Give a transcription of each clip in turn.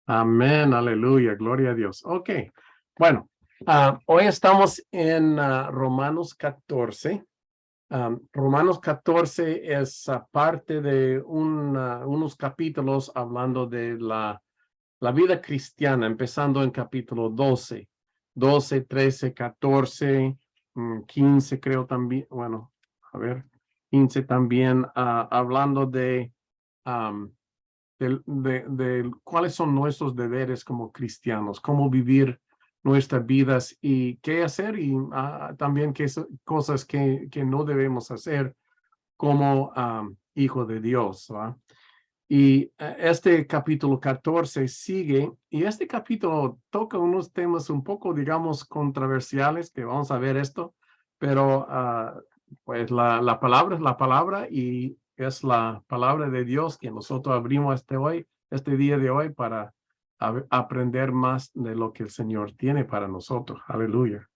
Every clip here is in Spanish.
Amén, aleluya, gloria a Dios. Ok, bueno, hoy estamos en Romanos 14. Romanos 14 es parte de unos capítulos hablando de la vida cristiana, empezando en capítulo 12, 12, 13, 14, 15 creo también, bueno, a ver, 15 también, hablando de cuáles son nuestros deberes como cristianos, cómo vivir nuestras vidas y qué hacer y también qué cosas que no debemos hacer como hijo de Dios, ¿va? Y este capítulo 14 sigue, y este capítulo toca unos temas un poco, digamos, controversiales, que vamos a ver esto, pero pues la palabra es la palabra y es la palabra de Dios que nosotros abrimos este día de hoy para aprender más de lo que el Señor tiene para nosotros. Aleluya.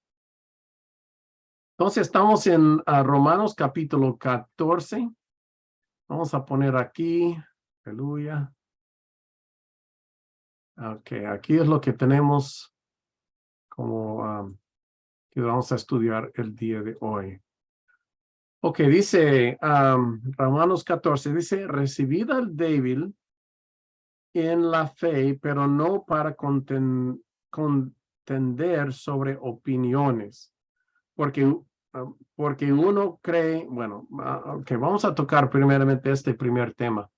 Entonces estamos en Romanos capítulo 14. Vamos a poner aquí, aleluya. Ok, aquí es lo que tenemos como que vamos a estudiar el día de hoy. Ok, dice Romanos 14, dice, recibid al débil en la fe, pero no para contender sobre opiniones, porque, porque uno cree, bueno, ok, vamos a tocar primeramente este primer tema.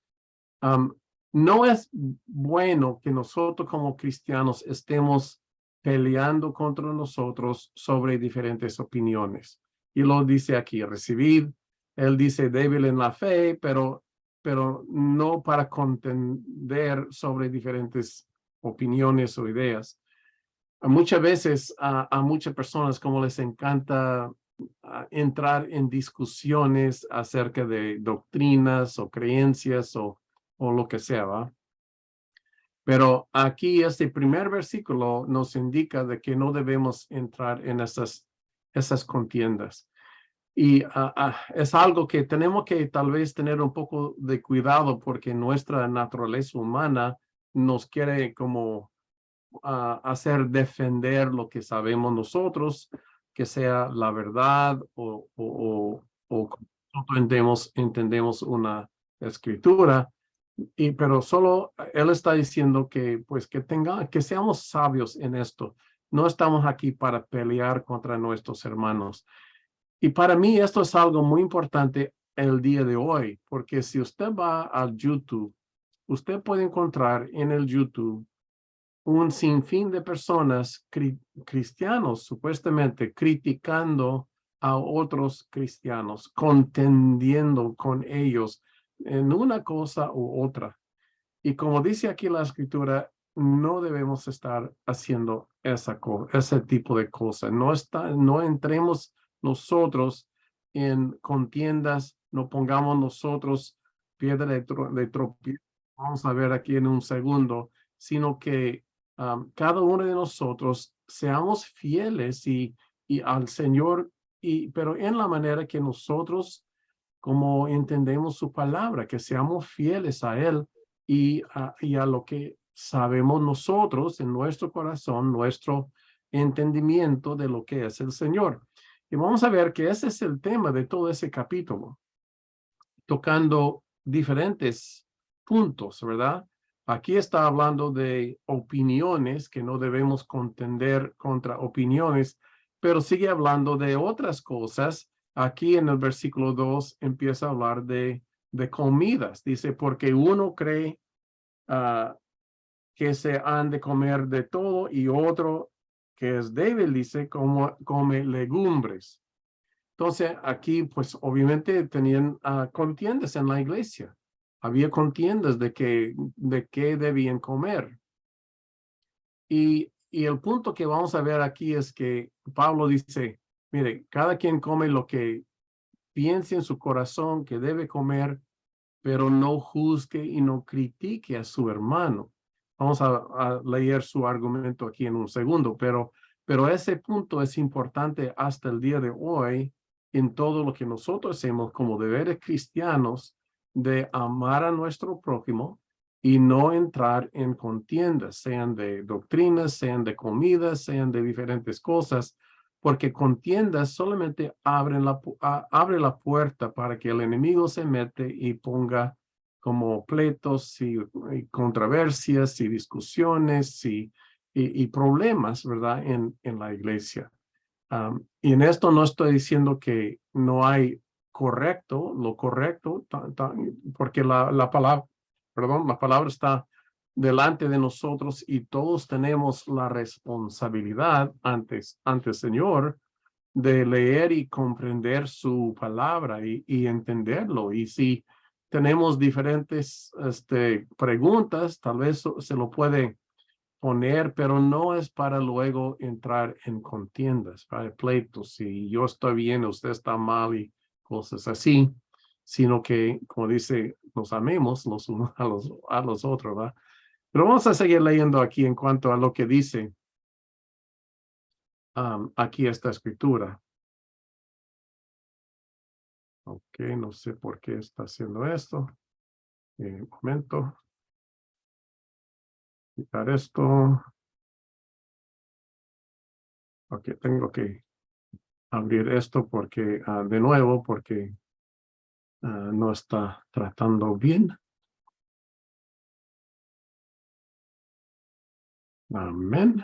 Um, no es bueno que nosotros como cristianos estemos peleando contra nosotros sobre diferentes opiniones. Y lo dice aquí, recibid, él dice débil en la fe, pero no para contender sobre diferentes opiniones o ideas. Muchas veces a muchas personas como les encanta entrar en discusiones acerca de doctrinas o creencias o lo que sea, ¿va? Pero aquí este primer versículo nos indica de que no debemos entrar en esas contiendas. Y es algo que tenemos que tal vez tener un poco de cuidado porque nuestra naturaleza humana nos quiere como hacer defender lo que sabemos nosotros, que sea la verdad o nosotros entendemos una escritura. Pero solo él está diciendo que pues que seamos sabios en esto. No estamos aquí para pelear contra nuestros hermanos. Y para mí esto es algo muy importante el día de hoy, porque si usted va al YouTube, usted puede encontrar en el YouTube un sinfín de personas cristianos supuestamente criticando a otros cristianos, contendiendo con ellos en una cosa u otra. Y como dice aquí la escritura, no debemos estar haciendo ese tipo de cosas. No entremos nosotros en contiendas, no pongamos nosotros piedra de tropiezo. Vamos a ver aquí en un segundo, sino que cada uno de nosotros seamos fieles y al Señor, pero en la manera que nosotros, como entendemos su palabra, que seamos fieles a Él y a lo que sabemos nosotros en nuestro corazón, nuestro entendimiento de lo que es el Señor. Y vamos a ver que ese es el tema de todo ese capítulo, tocando diferentes puntos, ¿verdad? Aquí está hablando de opiniones, que no debemos contender contra opiniones, pero sigue hablando de otras cosas. Aquí en el versículo 2 empieza a hablar de comidas. Dice, porque uno cree uh, que se han de comer de todo y otro que es débil, dice, como come legumbres. Entonces, aquí, pues, obviamente tenían contiendas en la iglesia. Había contiendas de qué debían comer. Y el punto que vamos a ver aquí es que Pablo dice, mire, cada quien come lo que piense en su corazón que debe comer, pero no juzgue y no critique a su hermano. Vamos a leer su argumento aquí en un segundo, pero ese punto es importante hasta el día de hoy en todo lo que nosotros hacemos como deberes cristianos de amar a nuestro prójimo y no entrar en contiendas, sean de doctrinas, sean de comidas, sean de diferentes cosas, porque contiendas solamente abre la puerta para que el enemigo se mete y ponga como pleitos y controversias y discusiones y problemas, ¿verdad? En la iglesia. Y en esto no estoy diciendo que no hay lo correcto, porque la palabra, perdón, la palabra está delante de nosotros y todos tenemos la responsabilidad ante el Señor de leer y comprender su palabra y entenderlo. Y si tenemos diferentes preguntas, tal vez se lo puede poner, pero no es para luego entrar en contiendas, para pleitos, si yo estoy bien, usted está mal y cosas así, sino que, como dice, nos amemos los unos a los otros, ¿verdad? Pero vamos a seguir leyendo aquí en cuanto a lo que dice aquí esta escritura. Ok, no sé por qué está haciendo esto. Un momento. Quitar esto. Ok, tengo que abrir esto porque, de nuevo, porque no está tratando bien. Amén.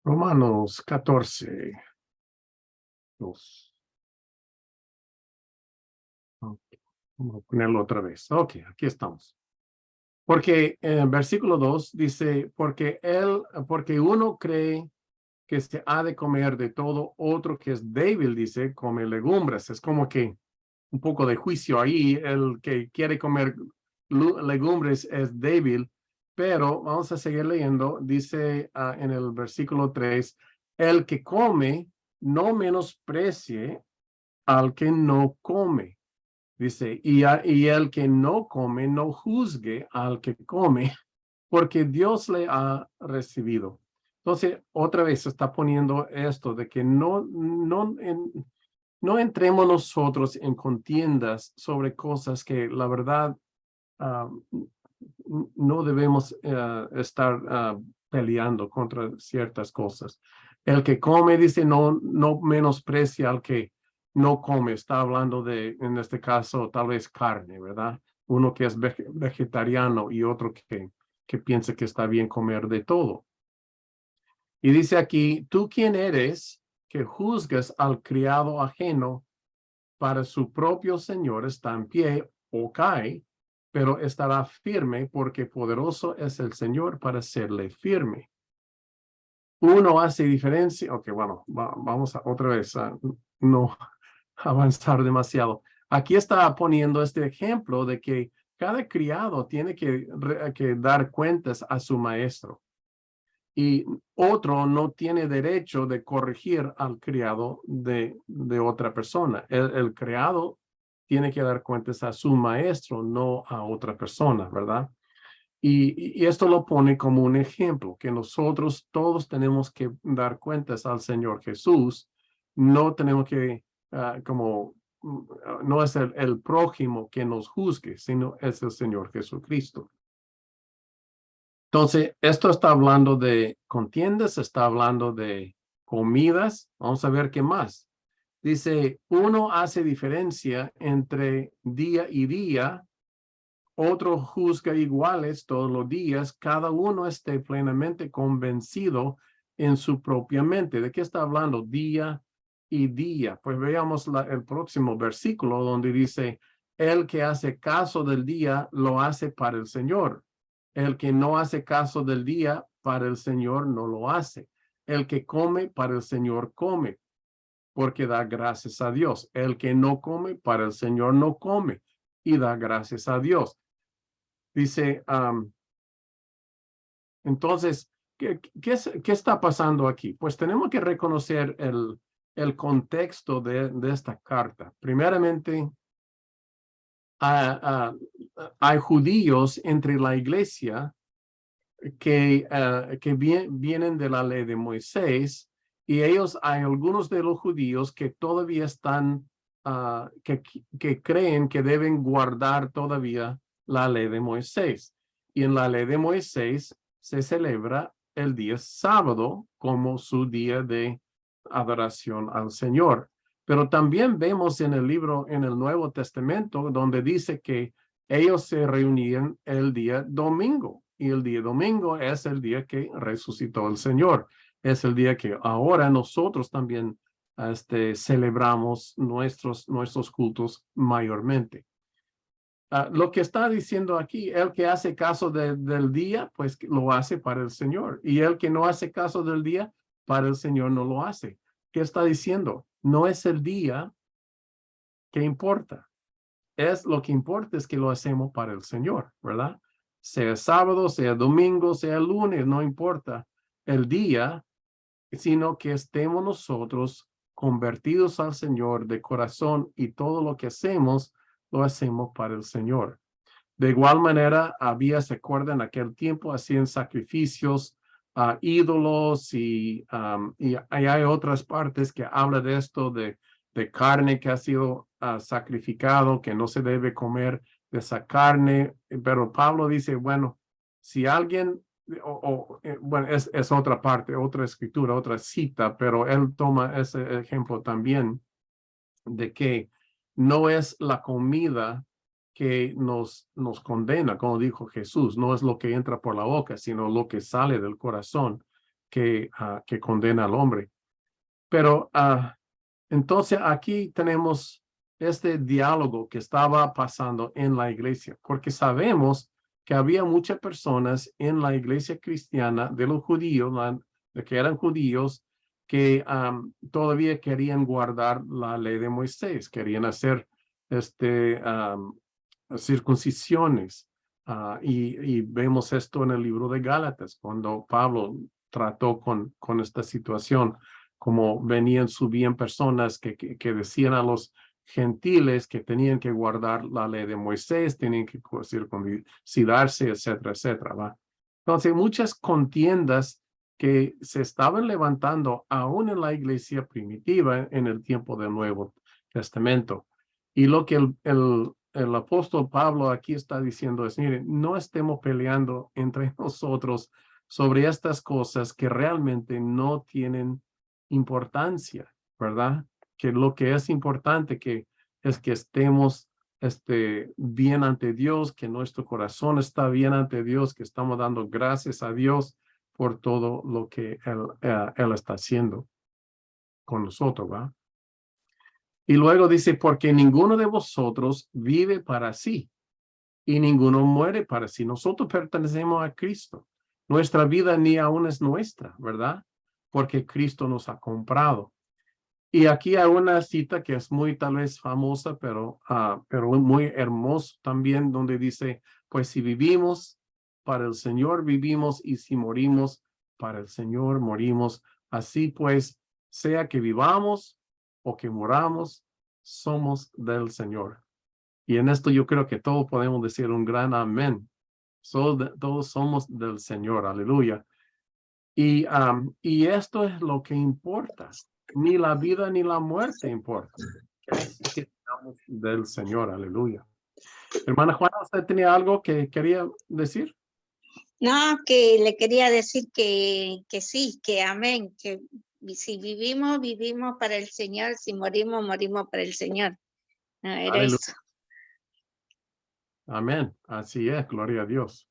Romanos 14. Okay. Vamos a ponerlo otra vez. Ok, aquí estamos. Porque en versículo 2 dice, porque uno cree que se ha de comer de todo, otro que es débil, dice, come legumbres. Es como que un poco de juicio ahí, el que quiere comer legumbres es débil, pero vamos a seguir leyendo, dice en el versículo 3, el que come no menosprecie al que no come. Dice, y el que no come, no juzgue al que come, porque Dios le ha recibido. Entonces, otra vez se está poniendo esto de que no entremos nosotros en contiendas sobre cosas que la verdad no debemos estar peleando contra ciertas cosas. El que come, dice, no menosprecia al que no come. Está hablando de, en este caso, tal vez carne, ¿verdad? Uno que es vegetariano y otro que piensa que está bien comer de todo. Y dice aquí, ¿tú quién eres que juzgas al criado ajeno? Para su propio Señor está en pie o cae, pero estará firme porque poderoso es el Señor para hacerle firme. Uno hace diferencia. Ok, bueno, vamos a otra vez a no avanzar demasiado. Aquí está poniendo este ejemplo de que cada criado tiene que dar cuentas a su maestro. Y otro no tiene derecho de corregir al criado de otra persona. El criado tiene que dar cuentas a su maestro, no a otra persona, ¿verdad? Y esto lo pone como un ejemplo, que nosotros todos tenemos que dar cuentas al Señor Jesús. No tenemos que, no es el prójimo que nos juzgue, sino es el Señor Jesucristo. Entonces, esto está hablando de contiendas, está hablando de comidas. Vamos a ver qué más. Dice, uno hace diferencia entre día y día, otro juzga iguales todos los días, cada uno esté plenamente convencido en su propia mente. ¿De qué está hablando? Día y día. Pues veamos el próximo versículo donde dice, el que hace caso del día lo hace para el Señor. El que no hace caso del día, para el Señor no lo hace. El que come, para el Señor come, porque da gracias a Dios. El que no come, para el Señor no come y da gracias a Dios. Dice, entonces, ¿qué está pasando aquí? Pues tenemos que reconocer el contexto de esta carta. Primeramente, hay judíos entre la iglesia que vienen de la ley de Moisés y hay algunos de los judíos que todavía están que creen que deben guardar todavía la ley de Moisés. Y en la ley de Moisés se celebra el día sábado como su día de adoración al Señor. Pero también vemos en el libro, en el Nuevo Testamento, donde dice que ellos se reunían el día domingo. Y el día domingo es el día que resucitó el Señor. Es el día que ahora nosotros también celebramos nuestros cultos mayormente. Lo que está diciendo aquí, el que hace caso del día, pues lo hace para el Señor. Y el que no hace caso del día, para el Señor no lo hace. ¿Qué está diciendo? No es el día que importa. Es lo que importa es que lo hacemos para el Señor, ¿verdad? Sea sábado, sea domingo, sea lunes, no importa el día, sino que estemos nosotros convertidos al Señor de corazón y todo lo que hacemos, lo hacemos para el Señor. De igual manera, se acuerdan, en aquel tiempo hacían sacrificios a ídolos y hay otras partes que habla de esto, de carne que ha sido sacrificado, que no se debe comer de esa carne. Pero Pablo dice, bueno, si alguien, bueno, es otra parte, otra escritura, otra cita, pero él toma ese ejemplo también de que no es la comida que nos condena, como dijo Jesús, no es lo que entra por la boca, sino lo que sale del corazón que condena al hombre. Pero entonces aquí tenemos este diálogo que estaba pasando en la iglesia, porque sabemos que había muchas personas en la iglesia cristiana de los judíos, de que eran judíos, que todavía querían guardar la ley de Moisés, querían hacer circuncisiones. Y vemos esto en el libro de Gálatas, cuando Pablo trató con esta situación, como subían personas que decían a los gentiles que tenían que guardar la ley de Moisés, tenían que circuncidarse, etcétera, etcétera, ¿va? Entonces, muchas contiendas que se estaban levantando aún en la iglesia primitiva en el tiempo del Nuevo Testamento. Y lo que el apóstol Pablo aquí está diciendo es, miren, no estemos peleando entre nosotros sobre estas cosas que realmente no tienen importancia, ¿verdad? Que lo que es importante es que estemos bien ante Dios, que nuestro corazón está bien ante Dios, que estamos dando gracias a Dios por todo lo que Él está haciendo con nosotros, ¿va? Y luego dice, porque ninguno de vosotros vive para sí y ninguno muere para sí. Nosotros pertenecemos a Cristo. Nuestra vida ni aún es nuestra, ¿verdad? Porque Cristo nos ha comprado. Y aquí hay una cita que es muy tal vez famosa, pero muy hermoso también, donde dice, pues si vivimos, para el Señor vivimos, y si morimos, para el Señor morimos. Así pues, sea que vivamos o que moramos, somos del Señor. Y en esto yo creo que todos podemos decir un gran amén. Todos somos del Señor, aleluya. Y esto es lo que importa. Ni la vida ni la muerte importa. Es que estamos del Señor, aleluya. Hermana Juana, ¿usted tenía algo que quería decir? No, que le quería decir que sí, que amén, que si vivimos, vivimos para el Señor, si morimos, morimos para el Señor. No, era Aleluya. eso. Amén. Así es, gloria a Dios.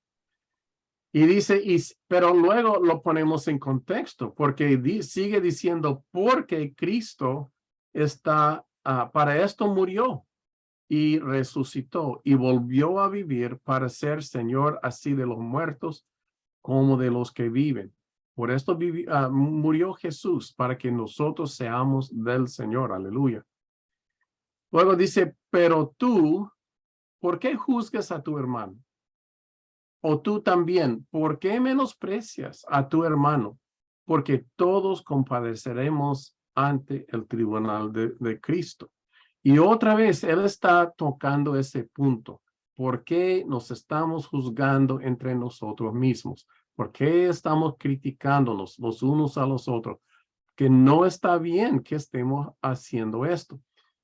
Y dice, pero luego lo ponemos en contexto, porque sigue diciendo, porque Cristo para esto murió y resucitó y volvió a vivir para ser Señor así de los muertos como de los que viven. Por esto murió Jesús, para que nosotros seamos del Señor. Aleluya. Luego dice, pero tú, ¿por qué juzgas a tu hermano? O tú también, ¿por qué menosprecias a tu hermano? Porque todos compadeceremos ante el tribunal de Cristo. Y otra vez, él está tocando ese punto. ¿Por qué nos estamos juzgando entre nosotros mismos? ¿Por qué estamos criticándonos los unos a los otros? Que no está bien que estemos haciendo esto.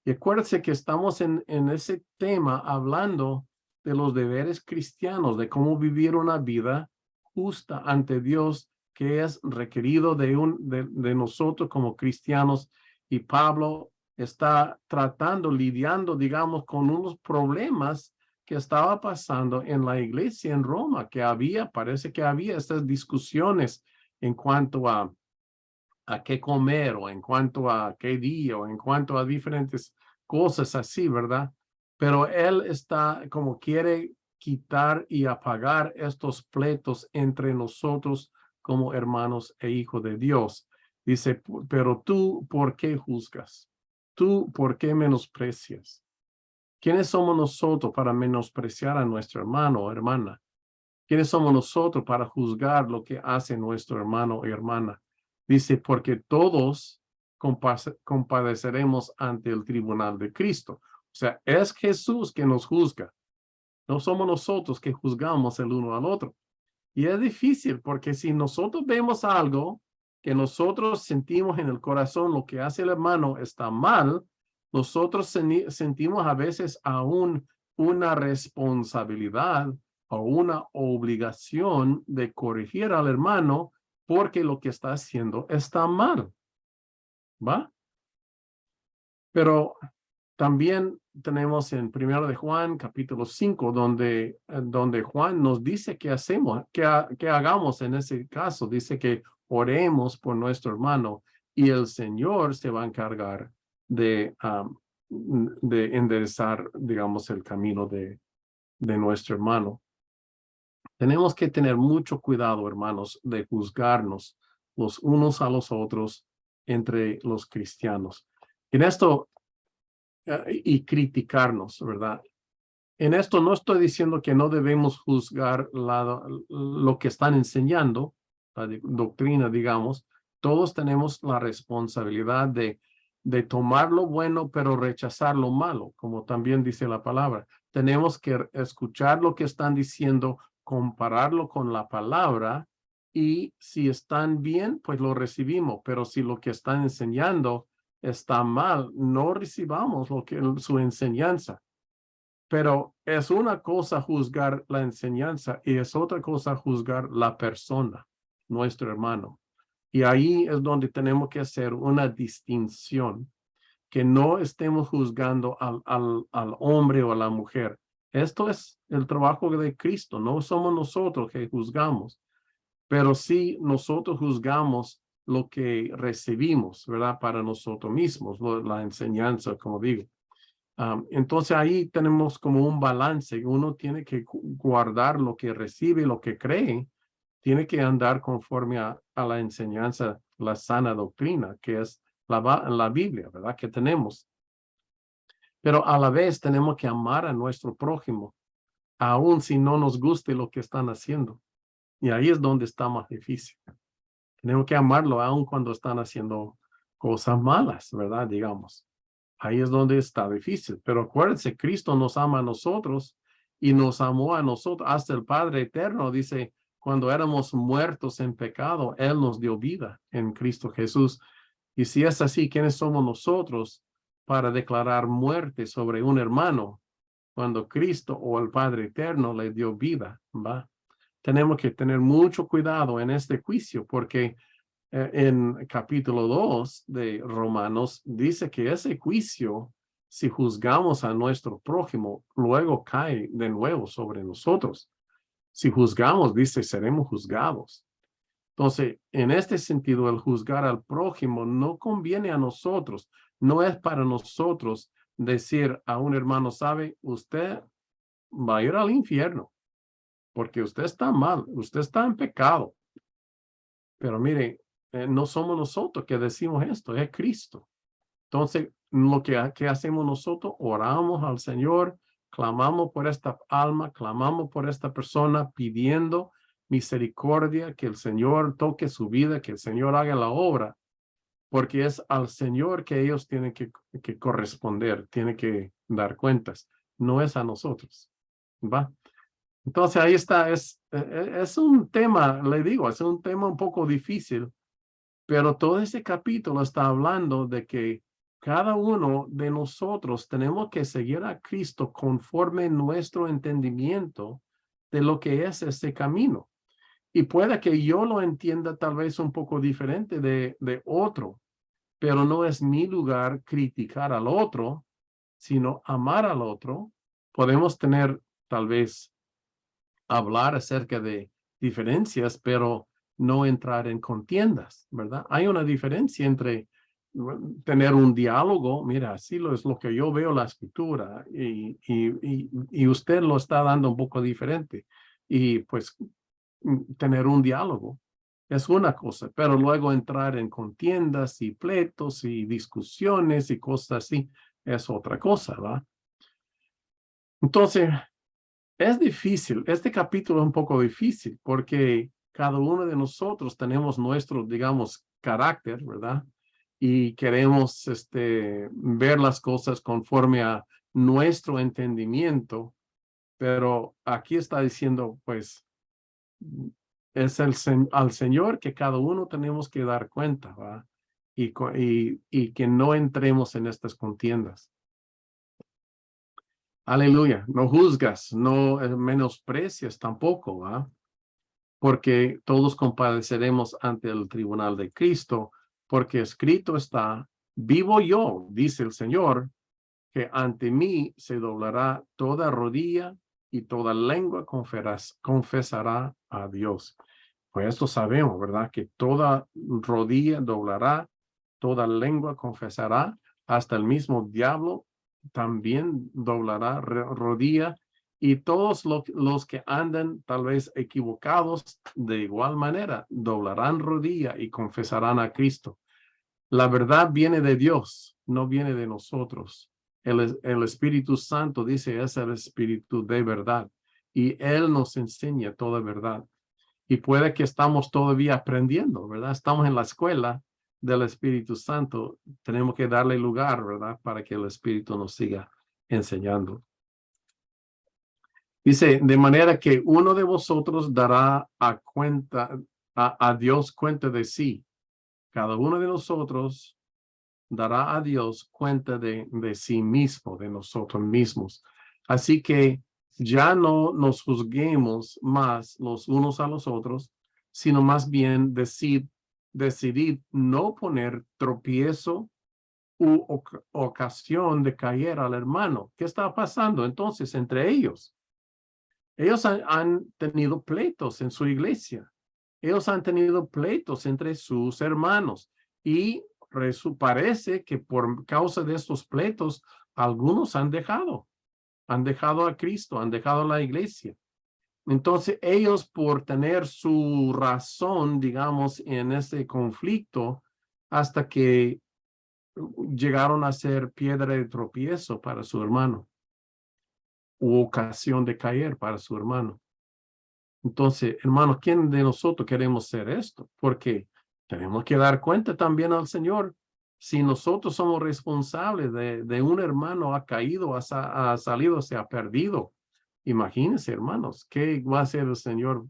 Y acuérdense que estamos en ese tema hablando de los deberes cristianos, de cómo vivir una vida justa ante Dios, que es requerido de nosotros como cristianos. Y Pablo está lidiando, digamos, con unos problemas que estaba pasando en la iglesia en Roma, parece que había estas discusiones en cuanto a qué comer o en cuanto a qué día o en cuanto a diferentes cosas así, ¿verdad? Pero él está como quiere quitar y apagar estos pleitos entre nosotros como hermanos e hijos de Dios. Dice, pero tú, ¿por qué juzgas? ¿Tú, por qué menosprecias? ¿Quiénes somos nosotros para menospreciar a nuestro hermano o hermana? ¿Quiénes somos nosotros para juzgar lo que hace nuestro hermano o hermana? Dice, porque todos compadeceremos ante el tribunal de Cristo. O sea, es Jesús que nos juzga. No somos nosotros que juzgamos el uno al otro. Y es difícil porque si nosotros vemos algo que nosotros sentimos en el corazón, lo que hace el hermano está mal, nosotros sentimos a veces aún una responsabilidad o una obligación de corregir al hermano porque lo que está haciendo está mal, ¿va? Pero también tenemos en 1 de Juan, capítulo 5, donde Juan nos dice qué hacemos, qué hagamos en ese caso. Dice que oremos por nuestro hermano y el Señor se va a encargar de enderezar, digamos, el camino de nuestro hermano. Tenemos que tener mucho cuidado, hermanos, de juzgarnos los unos a los otros entre los cristianos. En esto, y criticarnos, ¿verdad? En esto no estoy diciendo que no debemos juzgar lo que están enseñando, la doctrina, digamos. Todos tenemos la responsabilidad de tomar lo bueno, pero rechazar lo malo, como también dice la palabra. Tenemos que escuchar lo que están diciendo, compararlo con la palabra, y si están bien, pues lo recibimos, pero si lo que están enseñando está mal, no recibamos su enseñanza. Pero es una cosa juzgar la enseñanza y es otra cosa juzgar la persona, nuestro hermano. Y ahí es donde tenemos que hacer una distinción, que no estemos juzgando al hombre o a la mujer. Esto es el trabajo de Cristo, no somos nosotros que juzgamos, pero sí nosotros juzgamos lo que recibimos, ¿verdad? Para nosotros mismos, la enseñanza, como digo. Entonces ahí tenemos como un balance. Uno tiene que guardar lo que recibe, lo que cree, tiene que andar conforme a la enseñanza, la sana doctrina, que es la Biblia, ¿verdad? Que tenemos. Pero a la vez tenemos que amar a nuestro prójimo, aun si no nos guste lo que están haciendo. Y ahí es donde está más difícil. Tenemos que amarlo aun cuando están haciendo cosas malas, ¿verdad? Digamos. Ahí es donde está difícil. Pero acuérdense, Cristo nos ama a nosotros y nos amó a nosotros hasta el Padre eterno. Dice, cuando éramos muertos en pecado, Él nos dio vida en Cristo Jesús. Y si es así, ¿quiénes somos nosotros para declarar muerte sobre un hermano cuando Cristo o el Padre eterno le dio vida? ¿Va? Tenemos que tener mucho cuidado en este juicio porque en capítulo 2 de Romanos dice que ese juicio, si juzgamos a nuestro prójimo, luego cae de nuevo sobre nosotros. Si juzgamos, dice, seremos juzgados. Entonces, en este sentido, el juzgar al prójimo no conviene a nosotros. No es para nosotros decir a un hermano, sabe, usted va a ir al infierno porque usted está mal, usted está en pecado. Pero mire, no somos nosotros que decimos esto, es Cristo. Entonces, lo que hacemos nosotros, oramos al Señor, clamamos por esta alma, clamamos por esta persona, pidiendo misericordia, que el Señor toque su vida, que el Señor haga la obra, porque es al Señor que ellos tienen que corresponder, tienen que dar cuentas, no es a nosotros. ¿Va? Entonces ahí está, es un tema, le digo, es un tema un poco difícil, pero todo ese capítulo está hablando de que cada uno de nosotros tenemos que seguir a Cristo conforme nuestro entendimiento de lo que es ese camino. Y puede que yo lo entienda tal vez un poco diferente de otro, pero no es mi lugar criticar al otro, sino amar al otro. Podemos tener tal vez hablar acerca de diferencias, pero no entrar en contiendas, ¿verdad? Hay una diferencia entre tener un diálogo, mira, así es lo que yo veo la escritura y usted lo está dando un poco diferente. Y pues tener un diálogo es una cosa, pero luego entrar en contiendas y pleitos y discusiones y cosas así es otra cosa, ¿va? Entonces, es difícil, este capítulo es un poco difícil porque cada uno de nosotros tenemos nuestro, digamos, carácter, ¿verdad? Y queremos ver las cosas conforme a nuestro entendimiento, pero aquí está diciendo, pues, es al Señor que cada uno tenemos que dar cuenta, ¿va? Y que no entremos en estas contiendas. Aleluya, no juzgas, no menosprecias tampoco, ¿va? Porque todos compareceremos ante el tribunal de Cristo, porque escrito está, vivo yo, dice el Señor, que ante mí se doblará toda rodilla y toda lengua confesará a Dios. Pues esto sabemos, ¿verdad? Que toda rodilla doblará, toda lengua confesará, hasta el mismo diablo también doblará rodilla y todos los que andan tal vez equivocados de igual manera doblarán rodilla y confesarán a Cristo. La verdad viene de Dios, no viene de nosotros. El Espíritu Santo dice es el Espíritu de verdad y Él nos enseña toda verdad. Y puede que estamos todavía aprendiendo, ¿verdad? Estamos en la escuela del Espíritu Santo. Tenemos que darle lugar, ¿verdad? Para que el Espíritu nos siga enseñando. Dice, de manera que uno de vosotros dará a Dios cuenta de sí. Cada uno de nosotros dará a Dios cuenta de sí mismo, de nosotros mismos. Así que ya no nos juzguemos más los unos a los otros, sino más bien decidir no poner tropiezo u ocasión de caer al hermano. ¿Qué está pasando entonces entre ellos? Ellos han tenido pleitos en su iglesia. Ellos han tenido pleitos entre sus hermanos y parece que por causa de estos pleitos, algunos han dejado a Cristo, han dejado la iglesia. Entonces ellos por tener su razón, digamos, en ese conflicto, hasta que llegaron a ser piedra de tropiezo para su hermano, u ocasión de caer para su hermano. Entonces, hermanos, ¿quién de nosotros queremos ser esto? Porque tenemos que dar cuenta también al Señor. Si nosotros somos responsables de un hermano ha caído, ha salido, se ha perdido. Imagínense, hermanos, ¿qué va a hacer el Señor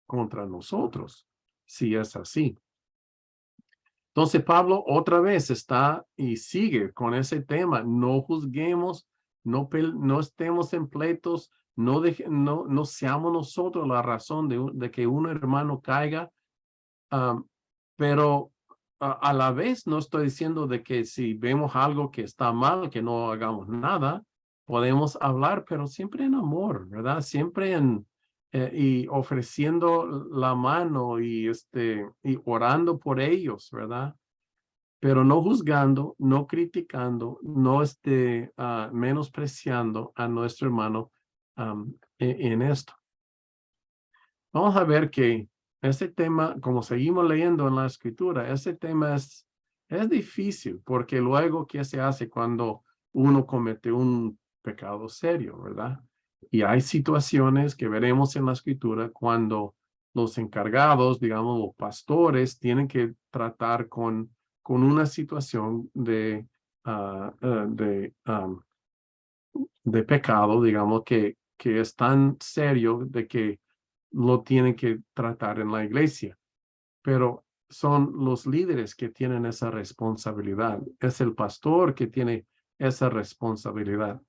contra nosotros si es así? Entonces, Pablo otra vez está y sigue con ese tema. No juzguemos, no estemos en pleitos, no seamos nosotros la razón de que un hermano caiga, pero a la vez no estoy diciendo de que si vemos algo que está mal, que no hagamos nada, podemos hablar, pero siempre en amor, ¿verdad? Siempre y ofreciendo la mano y orando por ellos, ¿verdad? Pero no juzgando, no criticando, no menospreciando a nuestro hermano en esto. Vamos a ver que este tema, como seguimos leyendo en la escritura, ese tema es difícil porque luego, ¿qué se hace cuando uno comete un pecado serio, verdad? Y hay situaciones que veremos en la escritura cuando los encargados, digamos, los pastores, tienen que tratar con una situación de pecado, digamos, que es tan serio de que lo tienen que tratar en la iglesia. Pero son los líderes que tienen esa responsabilidad. Es el pastor que tiene esa responsabilidad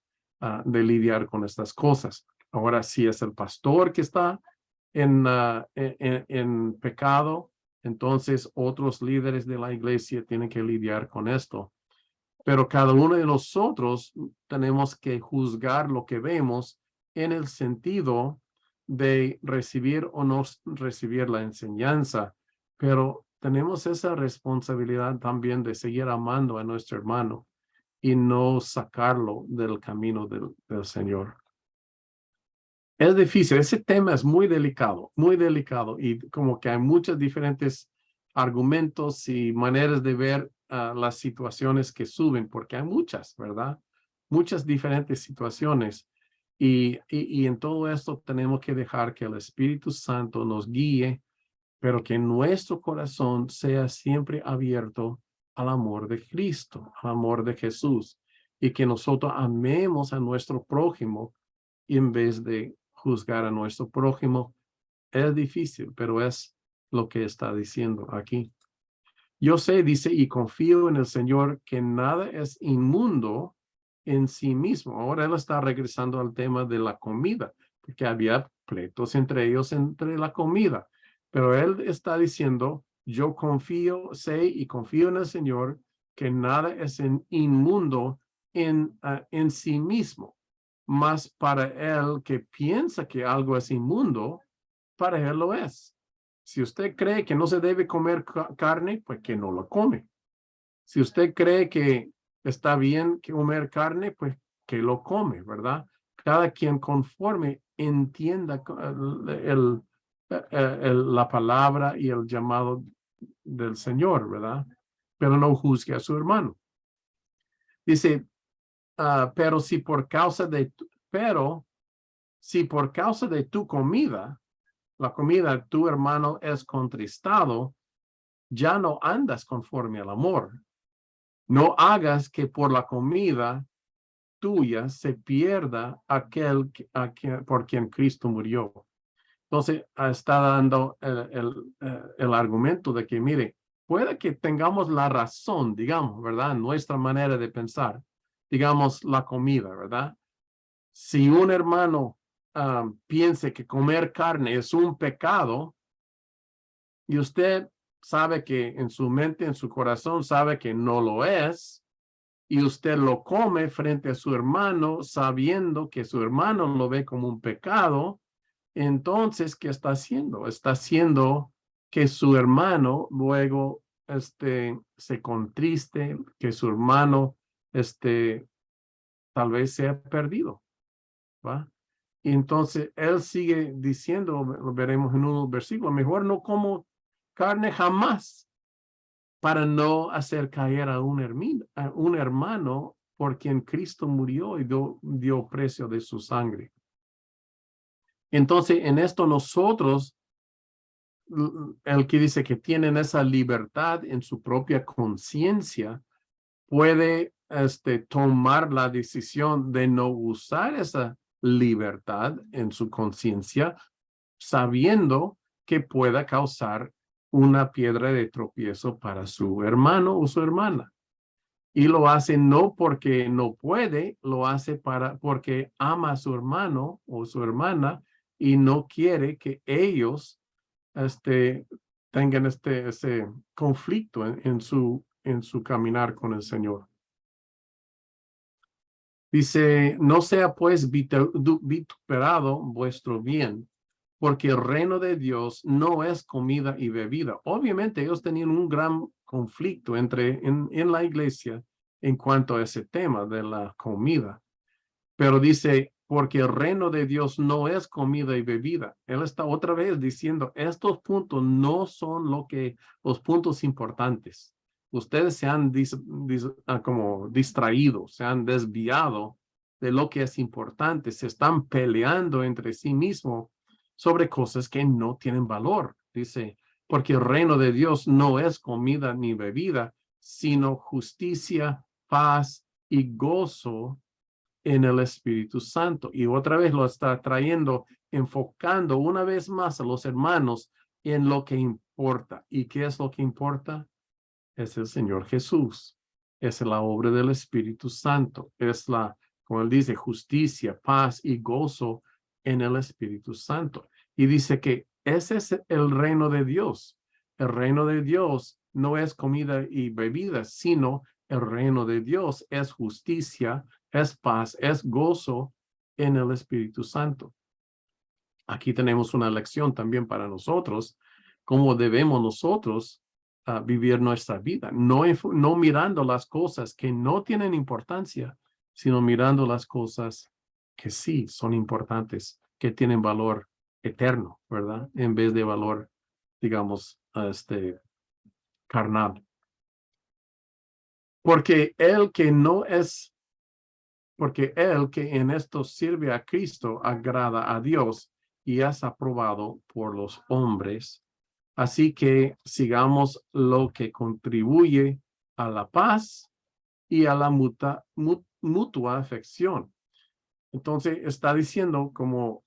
de lidiar con estas cosas. Ahora, si es el pastor que está en pecado, entonces otros líderes de la iglesia tienen que lidiar con esto. Pero cada uno de nosotros tenemos que juzgar lo que vemos en el sentido de recibir o no recibir la enseñanza, pero tenemos esa responsabilidad también de seguir amando a nuestro hermano y no sacarlo del camino del Señor. Es difícil, ese tema es muy delicado y como que hay muchos diferentes argumentos y maneras de ver las situaciones que suben, porque hay muchas, ¿verdad? Muchas diferentes situaciones. Y en todo esto tenemos que dejar que el Espíritu Santo nos guíe, pero que nuestro corazón sea siempre abierto al amor de Cristo, al amor de Jesús, y que nosotros amemos a nuestro prójimo en vez de juzgar a nuestro prójimo. Es difícil, pero es lo que está diciendo aquí. Yo sé, dice, y confío en el Señor que nada es inmundo en sí mismo. Ahora él está regresando al tema de la comida, porque había pleitos entre ellos entre la comida. Pero él está diciendo, yo confío, sé y confío en el Señor que nada es inmundo en sí mismo. Más para él que piensa que algo es inmundo, para él lo es. Si usted cree que no se debe comer carne, pues que no lo come. Si usted cree que está bien comer carne, pues que lo come, ¿verdad? Cada quien conforme entienda la palabra y el llamado del Señor, ¿verdad? Pero no juzgue a su hermano. Dice, pero si por causa de tu comida, la comida de tu hermano es contristado, ya no andas conforme al amor. No hagas que por la comida tuya se pierda aquel por quien Cristo murió. Entonces, está dando el argumento de que, mire, puede que tengamos la razón, digamos, ¿verdad? Nuestra manera de pensar, digamos, la comida, ¿verdad? Si un hermano piense que comer carne es un pecado y usted sabe que en su mente, en su corazón, sabe que no lo es, y usted lo come frente a su hermano sabiendo que su hermano lo ve como un pecado, entonces, ¿qué está haciendo? Está haciendo que su hermano luego se contriste, que su hermano tal vez sea perdido, ¿va? Y entonces él sigue diciendo, lo veremos en un versículo, mejor no como carne jamás para no hacer caer a un hermano por quien Cristo murió y dio precio de su sangre. Entonces, en esto nosotros, el que dice que tienen esa libertad en su propia conciencia, puede tomar la decisión de no usar esa libertad en su conciencia, sabiendo que pueda causar una piedra de tropiezo para su hermano o su hermana. Y lo hace no porque no puede, lo hace porque ama a su hermano o su hermana y no quiere que ellos tengan ese conflicto en su caminar con el Señor. Dice, no sea pues vituperado vuestro bien, porque el reino de Dios no es comida y bebida. Obviamente ellos tenían un gran conflicto en la iglesia en cuanto a ese tema de la comida. Pero dice, porque el reino de Dios no es comida y bebida. Él está otra vez diciendo, estos puntos no son los puntos importantes. Ustedes se han como distraído, se han desviado de lo que es importante, se están peleando entre sí mismos sobre cosas que no tienen valor. Dice, porque el reino de Dios no es comida ni bebida, sino justicia, paz y gozo en el Espíritu Santo. Y otra vez lo está trayendo, enfocando una vez más a los hermanos en lo que importa. ¿Y qué es lo que importa? Es el Señor Jesús. Es la obra del Espíritu Santo. Es la, como él dice, justicia, paz y gozo en el Espíritu Santo. Y dice que ese es el reino de Dios. El reino de Dios no es comida y bebida, sino el reino de Dios es justicia, es paz, es gozo en el Espíritu Santo. Aquí tenemos una lección también para nosotros, cómo debemos nosotros vivir nuestra vida, no mirando las cosas que no tienen importancia, sino mirando las cosas que sí son importantes, que tienen valor eterno, ¿verdad? En vez de valor, digamos, carnal. Porque el que no es, porque el que en esto sirve a Cristo agrada a Dios y es aprobado por los hombres. Así que sigamos lo que contribuye a la paz y a la mutua afección. Entonces está diciendo, como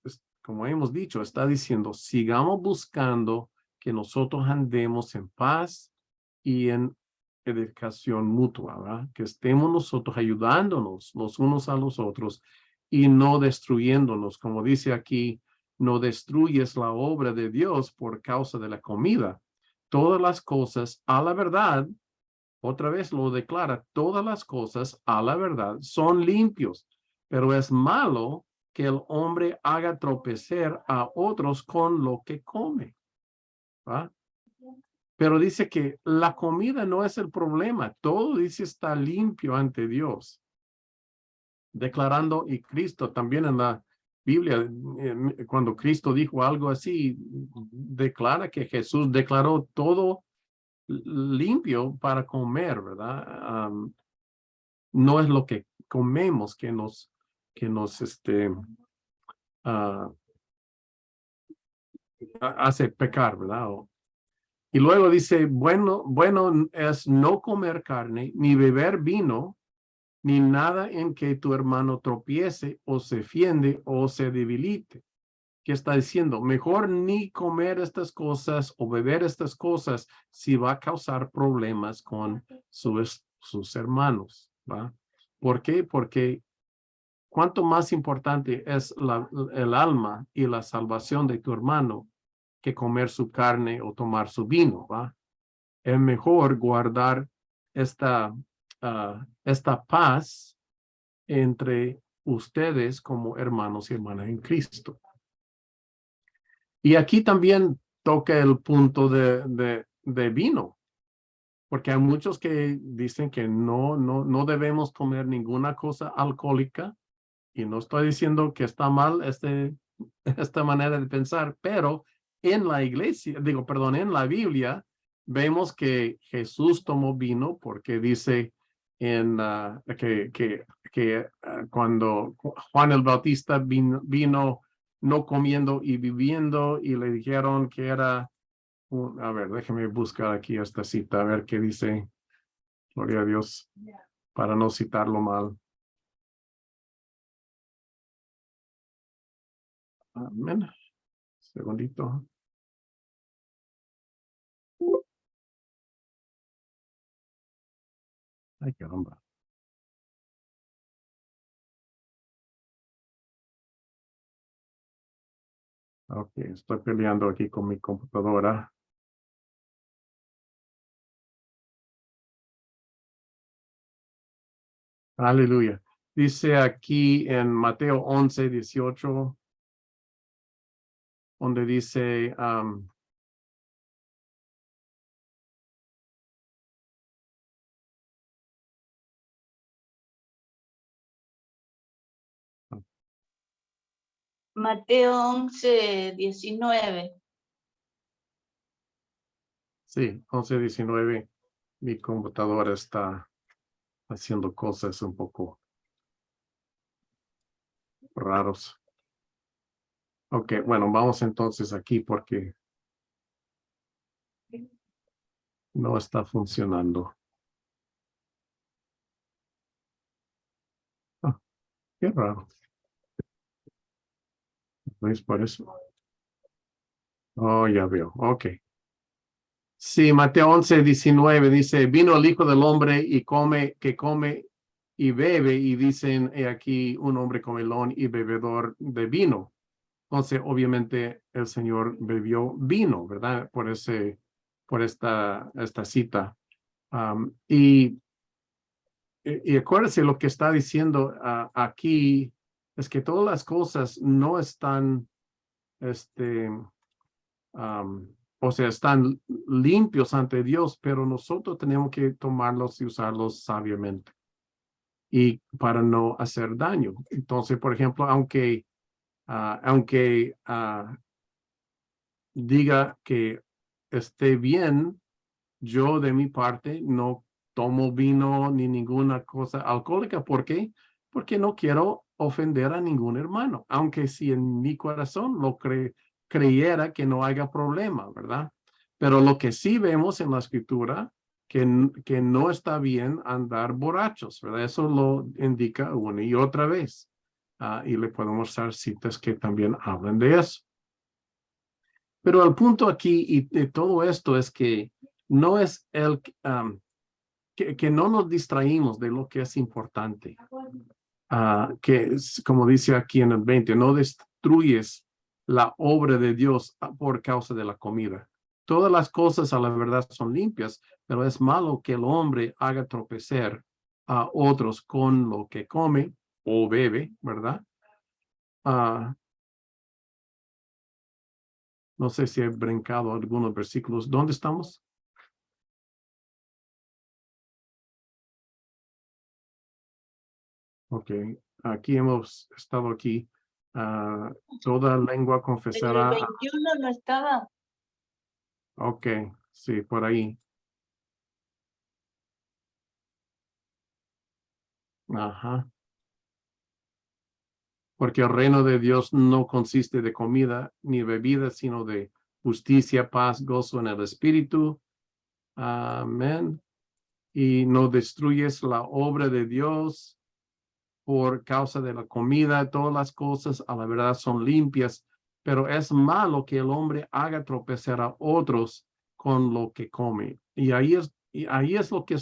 hemos dicho, está diciendo, sigamos buscando que nosotros andemos en paz y en edificación mutua, ¿verdad? Que estemos nosotros ayudándonos los unos a los otros y no destruyéndonos. Como dice aquí, no destruyes la obra de Dios por causa de la comida. Todas las cosas a la verdad, otra vez lo declara, todas las cosas a la verdad son limpios, pero es malo que el hombre haga tropezar a otros con lo que come. ¿Va? Pero dice que la comida no es el problema, todo dice está limpio ante Dios. Declarando, y Cristo también en la Biblia, cuando Cristo dijo algo así, declara que Jesús declaró todo limpio para comer, ¿verdad? No es lo que comemos que nos uh, hace pecar, ¿verdad? Y luego dice, bueno es no comer carne, ni beber vino, ni nada en que tu hermano tropiece o se fiende o se debilite. ¿Qué está diciendo? Mejor ni comer estas cosas o beber estas cosas si va a causar problemas con sus hermanos, ¿va? ¿Por qué? Porque cuánto más importante es el alma y la salvación de tu hermano que comer su carne o tomar su vino, ¿va? Es mejor guardar esta paz entre ustedes como hermanos y hermanas en Cristo. Y aquí también toca el punto de vino, porque hay muchos que dicen que no debemos comer ninguna cosa alcohólica, y no estoy diciendo que está mal esta manera de pensar, pero en la iglesia, en la Biblia, vemos que Jesús tomó vino porque dice que cuando Juan el Bautista vino no comiendo y viviendo y le dijeron que era, a ver, déjeme buscar aquí esta cita, a ver qué dice, gloria a Dios, para no citarlo mal. Amén. Segundito. Ay, caramba. Ok, estoy peleando aquí con mi computadora. Aleluya. Dice aquí en Mateo 11:18, donde dice, Mateo 11:19. sí, 11:19, mi computadora está haciendo cosas un poco raros. Ok, bueno, vamos entonces aquí porque no está funcionando. Ah, qué raro. ¿No es por eso? Oh, ya veo. Ok. Sí, Mateo 11:19 dice, vino el Hijo del Hombre y come y bebe, y dicen, he aquí un hombre comelón y bebedor de vino. Entonces, obviamente, el Señor bebió vino, ¿verdad? Por esta cita. Y acuérdense lo que está diciendo aquí, es que todas las cosas no están, o sea, están limpios ante Dios, pero nosotros tenemos que tomarlos y usarlos sabiamente y para no hacer daño. Entonces, por ejemplo, aunque diga que esté bien, yo de mi parte no tomo vino ni ninguna cosa alcohólica. ¿Por qué? Porque no quiero ofender a ningún hermano, aunque si en mi corazón creyera que no haya problema, ¿verdad? Pero lo que sí vemos en la escritura, que no está bien andar borrachos, ¿verdad? Eso lo indica una y otra vez. Y le podemos mostrar citas que también hablan de eso. Pero el punto aquí y de todo esto es que no es que no nos distraímos de lo que es importante. Que es, como dice aquí en el 20, no destruyes la obra de Dios por causa de la comida. Todas las cosas a la verdad son limpias, pero es malo que el hombre haga tropezar a otros con lo que come o bebe, ¿verdad? No sé si he brincado algunos versículos. ¿Dónde estamos? Ok, aquí hemos estado aquí. Toda lengua En el confesará. 21 no estaba. Ok, sí, por ahí. Ajá. Porque el reino de Dios no consiste de comida ni bebida, sino de justicia, paz, gozo en el Espíritu. Amén. Y no destruyes la obra de Dios por causa de la comida. Todas las cosas a la verdad son limpias, pero es malo que el hombre haga tropezar a otros con lo que come. Y ahí es lo que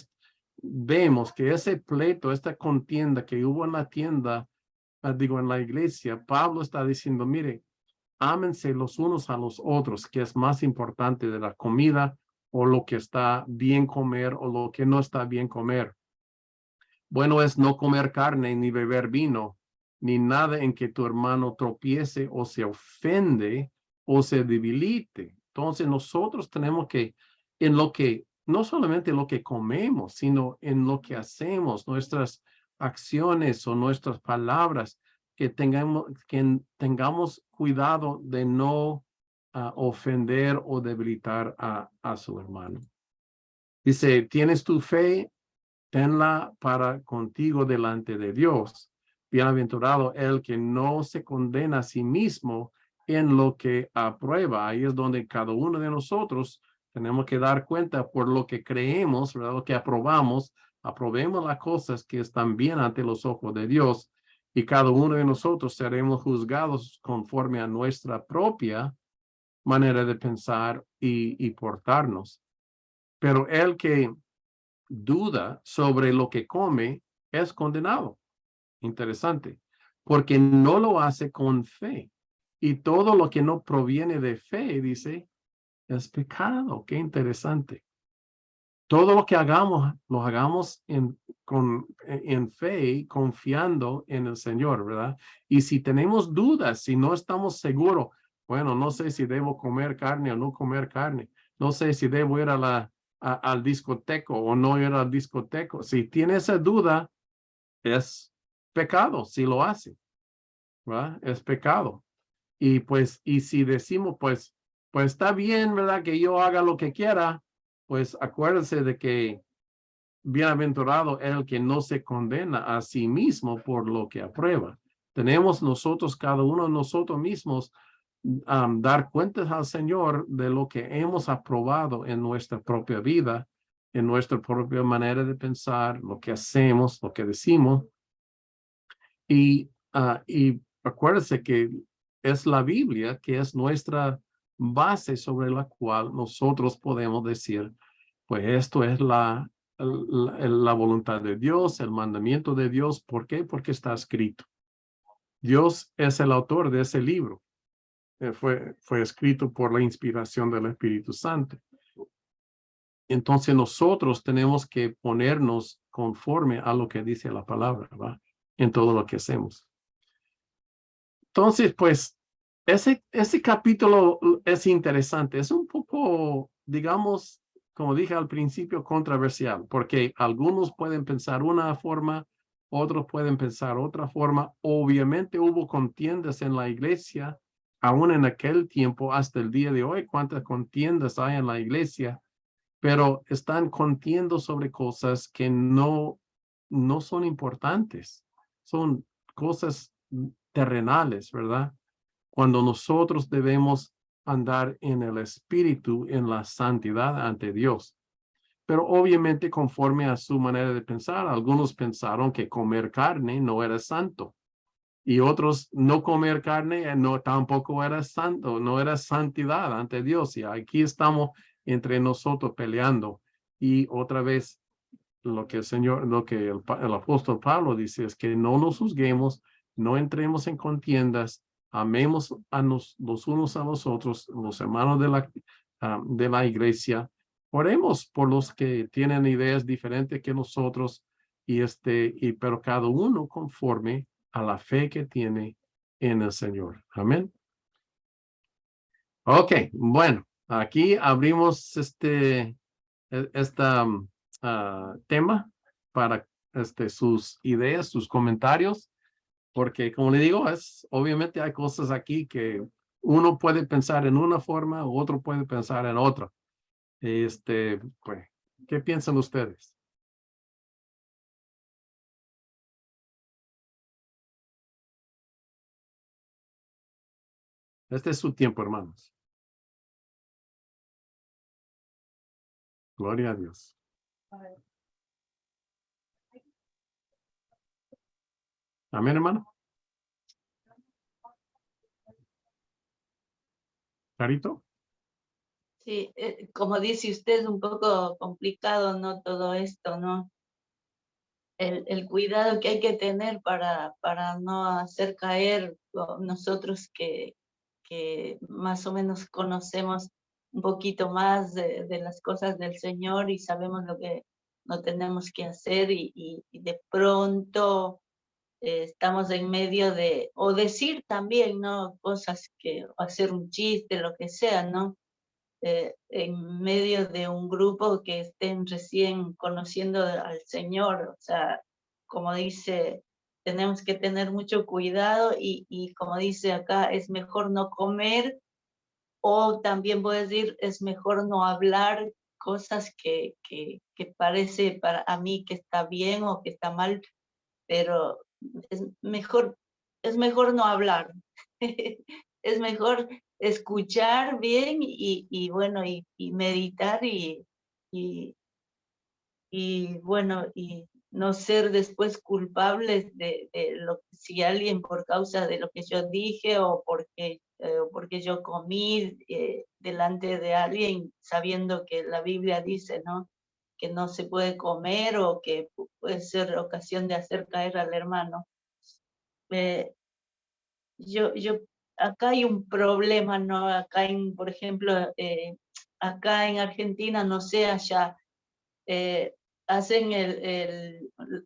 vemos, que ese pleito, esta contienda que hubo en la tienda, en la iglesia, Pablo está diciendo, mire, ámense los unos a los otros, que es más importante de la comida o lo que está bien comer o lo que no está bien comer. Bueno es no comer carne ni beber vino, ni nada en que tu hermano tropiece o se ofende o se debilite. Entonces nosotros tenemos que, en lo que, no solamente lo que comemos, sino en lo que hacemos, nuestras acciones o nuestras palabras, que tengamos cuidado de no ofender o debilitar a su hermano. Dice, ¿tienes tu fe? Tenla para contigo delante de Dios. Bienaventurado el que no se condena a sí mismo en lo que aprueba. Ahí es donde cada uno de nosotros tenemos que dar cuenta por lo que creemos, ¿verdad? Lo que aprobemos las cosas que están bien ante los ojos de Dios, y cada uno de nosotros seremos juzgados conforme a nuestra propia manera de pensar y portarnos. Pero el que duda sobre lo que come es condenado. Interesante, porque no lo hace con fe. Y todo lo que no proviene de fe, dice, es pecado. Qué interesante. Todo lo que hagamos, lo hagamos en fe, confiando en el Señor, ¿verdad? Y si tenemos dudas, si no estamos seguros, bueno, no sé si debo comer carne o no comer carne, no sé si debo ir al discoteco o no ir al discoteco. Si tiene esa duda, es pecado si lo hace, ¿verdad? Es pecado. Y pues, y si decimos, pues está bien, ¿verdad? Que yo haga lo que quiera, pues acuérdense de que bienaventurado el que no se condena a sí mismo por lo que aprueba. Tenemos nosotros, cada uno de nosotros mismos, dar cuentas al Señor de lo que hemos aprobado en nuestra propia vida, en nuestra propia manera de pensar, lo que hacemos, lo que decimos. Y acuérdense que es la Biblia que es nuestra base sobre la cual nosotros podemos decir, pues esto es la voluntad de Dios, el mandamiento de Dios. ¿Por qué? Porque está escrito. Dios es el autor de ese libro. Fue escrito por la inspiración del Espíritu Santo. Entonces nosotros tenemos que ponernos conforme a lo que dice la palabra, ¿va? En todo lo que hacemos. Entonces, pues, ese capítulo es interesante. Es un poco, digamos, como dije al principio, controversial, porque algunos pueden pensar una forma, otros pueden pensar otra forma. Obviamente hubo contiendas en la iglesia, aún en aquel tiempo, hasta el día de hoy. ¿Cuántas contiendas hay en la iglesia? Pero están contiendo sobre cosas que no son importantes. Son cosas terrenales, ¿verdad? Cuando nosotros debemos andar en el espíritu, en la santidad ante Dios. Pero obviamente conforme a su manera de pensar, algunos pensaron que comer carne no era santo. Y otros no comer carne no tampoco era santo, no era santidad ante Dios. Y aquí estamos entre nosotros peleando. Y otra vez lo que el apóstol Pablo dice es que no nos juzguemos, no entremos en contiendas, amemos a los unos a los otros, los hermanos de la iglesia. Oremos por los que tienen ideas diferentes que nosotros pero cada uno conforme a la fe que tiene en el Señor. Amén. Ok, bueno, aquí abrimos este tema para sus ideas, sus comentarios, porque como le digo, obviamente hay cosas aquí que uno puede pensar en una forma, otro puede pensar en otra. Pues, ¿qué piensan ustedes? Este es su tiempo, hermanos. Gloria a Dios. Amén, hermano. ¿Carito? Sí, como dice usted, es un poco complicado, ¿no? Todo esto, ¿no? El cuidado que hay que tener para no hacer caer nosotros que más o menos conocemos un poquito más de las cosas del Señor y sabemos lo que no tenemos que hacer y de pronto estamos en medio de, o decir también, ¿no? Cosas o hacer un chiste, lo que sea, ¿no? En medio de un grupo que estén recién conociendo al Señor, o sea, como dice, tenemos que tener mucho cuidado y como dice acá, es mejor no comer, o también puedo decir, es mejor no hablar cosas que parece para a mí que está bien o que está mal, pero es mejor no hablar. Es mejor escuchar bien y bueno, y meditar y bueno, y no ser después culpables de si alguien por causa de lo que yo dije o porque yo comí delante de alguien sabiendo que la Biblia dice, ¿no? Que no se puede comer o que puede ser ocasión de hacer caer al hermano. Yo acá hay un problema, ¿no? Acá por ejemplo, acá en Argentina, no sé, allá, hacen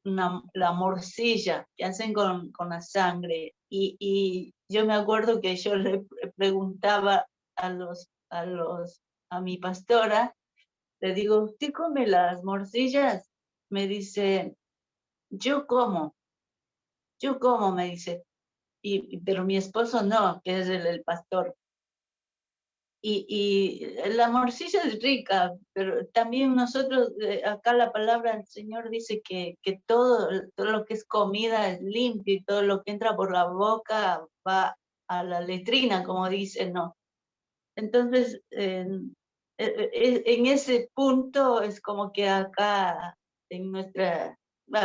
la morcilla que hacen con la sangre. Y yo me acuerdo que yo le preguntaba a mi pastora, le digo, ¿usted come las morcillas? Me dice, yo como, me dice. Pero mi esposo no, que es el pastor. Y la morcilla es rica, pero también nosotros, acá la palabra del Señor dice que todo lo que es comida es limpio y todo lo que entra por la boca va a la letrina, como dice, ¿no? Entonces, en ese punto es como que acá en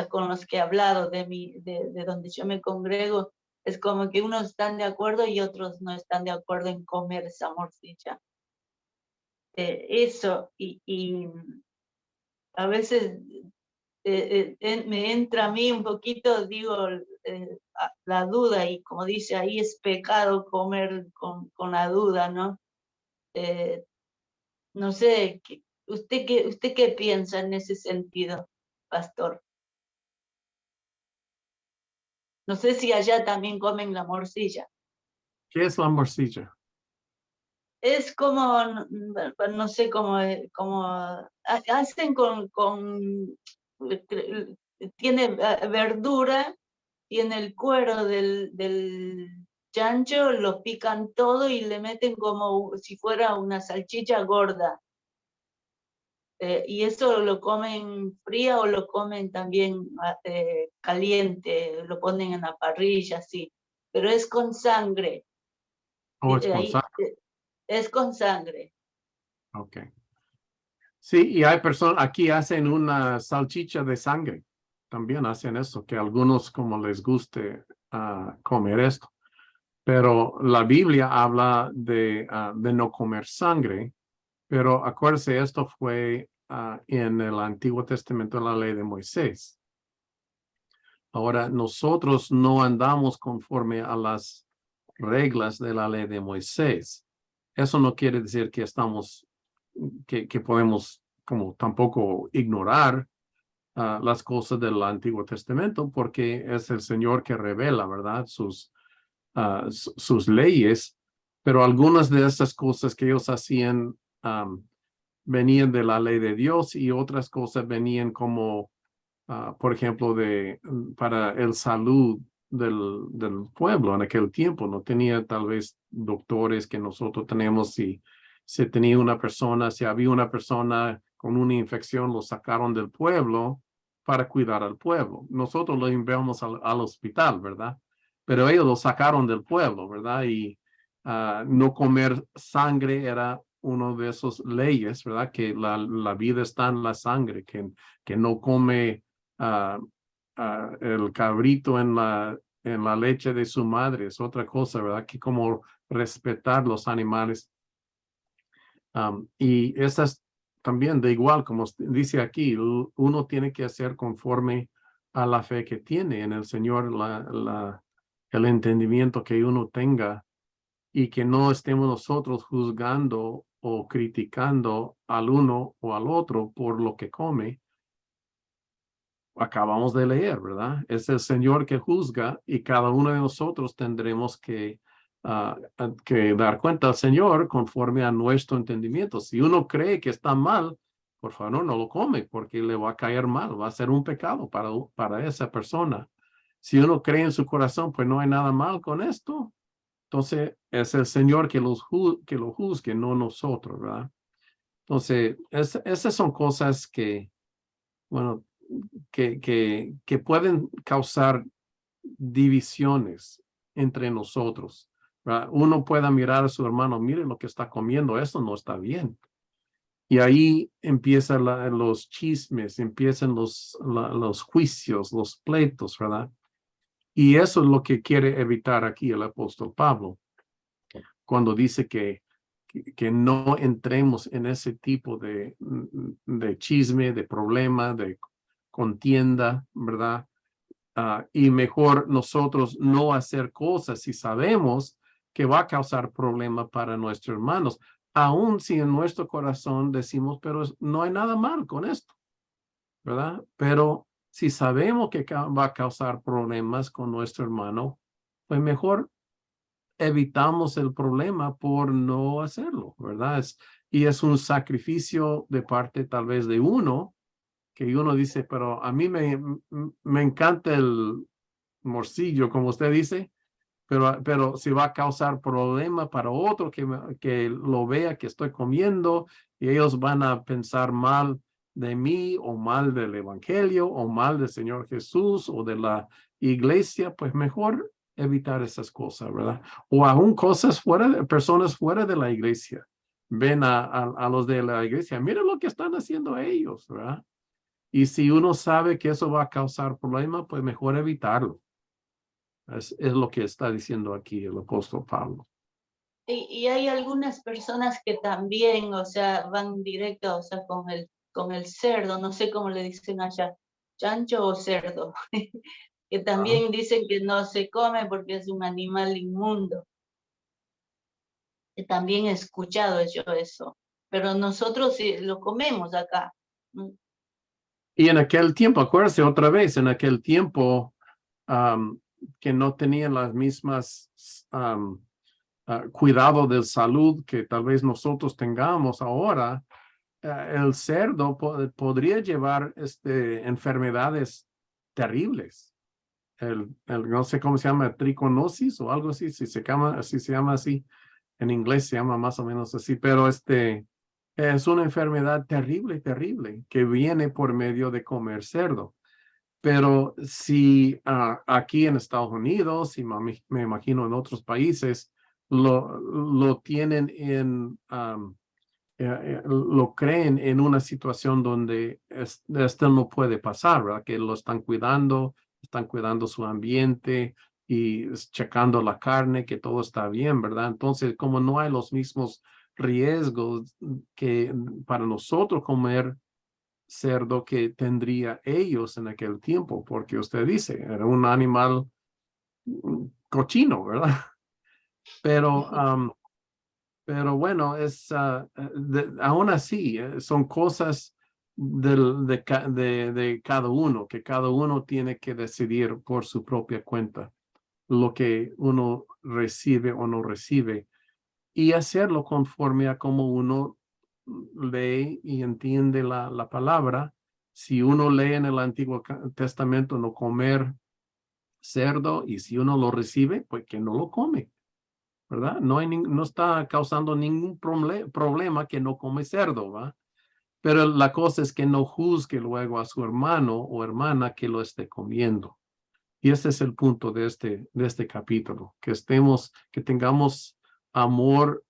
con los que he hablado de donde yo me congrego, Es como que unos están de acuerdo y otros no están de acuerdo en comer esa morcilla. Eso, y a veces me entra a mí un poquito, digo, la duda, y como dice ahí, es pecado comer con la duda, ¿no? No sé, ¿usted qué piensa en ese sentido, pastor? No sé si allá también comen la morcilla. ¿Qué es la morcilla? Es como, no sé cómo, hacen tiene verdura, tiene el cuero del chancho, lo pican todo y le meten como si fuera una salchicha gorda. Y eso lo comen fría o lo comen también caliente, lo ponen en la parrilla, así. Pero es con sangre. ¿O es con sal? Es con sangre. Ok. Sí, y hay personas, aquí hacen una salchicha de sangre. También hacen eso, que a algunos como les guste comer esto. Pero la Biblia habla de no comer sangre. Pero acuérdense, esto fue en el Antiguo Testamento, en la ley de Moisés. Ahora, nosotros no andamos conforme a las reglas de la ley de Moisés. Eso no quiere decir que que podemos como tampoco ignorar las cosas del Antiguo Testamento, porque es el Señor que revela, ¿verdad? Sus leyes, pero algunas de esas cosas que ellos hacían venían de la ley de Dios y otras cosas venían como, por ejemplo, para el salud del pueblo en aquel tiempo. No tenía tal vez doctores que nosotros tenemos. Si se tenía una persona, si había una persona con una infección, lo sacaron del pueblo para cuidar al pueblo. Nosotros lo enviamos al hospital, ¿verdad? Pero ellos lo sacaron del pueblo, ¿verdad? Y no comer sangre era uno de esos leyes, ¿verdad? Que la vida está en la sangre, que no come el cabrito en la leche de su madre, es otra cosa, ¿verdad? Que como respetar los animales. Y esas también de igual, como dice aquí, uno tiene que hacer conforme a la fe que tiene en el Señor, el entendimiento que uno tenga, y que no estemos nosotros juzgando o criticando al uno o al otro por lo que come. Acabamos de leer, ¿verdad? Es el Señor que juzga y cada uno de nosotros tendremos que dar cuenta al Señor conforme a nuestro entendimiento. Si uno cree que está mal, por favor no lo come porque le va a caer mal, va a ser un pecado para esa persona. Si uno cree en su corazón, pues no hay nada mal con esto. Entonces es el Señor que lo juzgue, no nosotros, ¿verdad? Entonces, esas son cosas que, bueno, que pueden causar divisiones entre nosotros, ¿verdad? Uno pueda mirar a su hermano, mire lo que está comiendo, eso no está bien. Y ahí empiezan los chismes, empiezan los juicios, los pleitos, ¿verdad? Y eso es lo que quiere evitar aquí el apóstol Pablo, cuando dice que no entremos en ese tipo de chisme, de problema, de contienda, ¿verdad? Y mejor nosotros no hacer cosas si sabemos que va a causar problema para nuestros hermanos, aun si en nuestro corazón decimos, pero no hay nada mal con esto, ¿verdad? Pero si sabemos que va a causar problemas con nuestro hermano, pues mejor evitamos el problema por no hacerlo, ¿verdad? Y es un sacrificio de parte tal vez de uno, que uno dice, pero a mí me encanta el morcillo, como usted dice, pero si va a causar problema para otro que lo vea que estoy comiendo y ellos van a pensar mal de mí o mal del evangelio o mal del Señor Jesús o de la iglesia, pues mejor evitar esas cosas, ¿verdad? O aún cosas personas fuera de la iglesia. Ven a los de la iglesia, miren lo que están haciendo ellos, ¿verdad? Y si uno sabe que eso va a causar problema, pues mejor evitarlo. Es lo que está diciendo aquí el apóstol Pablo. Y hay algunas personas que también, o sea, van directo, o sea, con el cerdo, no sé cómo le dicen allá, chancho o cerdo, que también dicen que no se come porque es un animal inmundo. Que también he escuchado yo eso, pero nosotros sí lo comemos acá. Y en aquel tiempo, acuérdense otra vez, en aquel tiempo que no tenían las mismas cuidado de salud que tal vez nosotros tengamos ahora, el cerdo podría llevar enfermedades terribles. No sé cómo se llama, triconosis o algo así, si se llama así. En inglés se llama más o menos así, pero es una enfermedad terrible, terrible, que viene por medio de comer cerdo. Pero si aquí en Estados Unidos, y me imagino en otros países, lo tienen lo creen en una situación donde esto no puede pasar, ¿verdad? Que lo están cuidando su ambiente y checando la carne, que todo está bien, ¿verdad? Entonces, como no hay los mismos riesgos que para nosotros comer cerdo que tendría ellos en aquel tiempo, porque usted dice, era un animal cochino, ¿verdad? Pero bueno, aún así, son cosas de cada uno, que cada uno tiene que decidir por su propia cuenta lo que uno recibe o no recibe y hacerlo conforme a cómo uno lee y entiende la palabra. Si uno lee en el Antiguo Testamento no comer cerdo y si uno lo recibe, pues que no lo come. ¿Verdad? No está causando ningún problema que no come cerdo, ¿va? Pero la cosa es que no juzgue luego a su hermano o hermana que lo esté comiendo. Y ese es el punto de este capítulo, que tengamos amor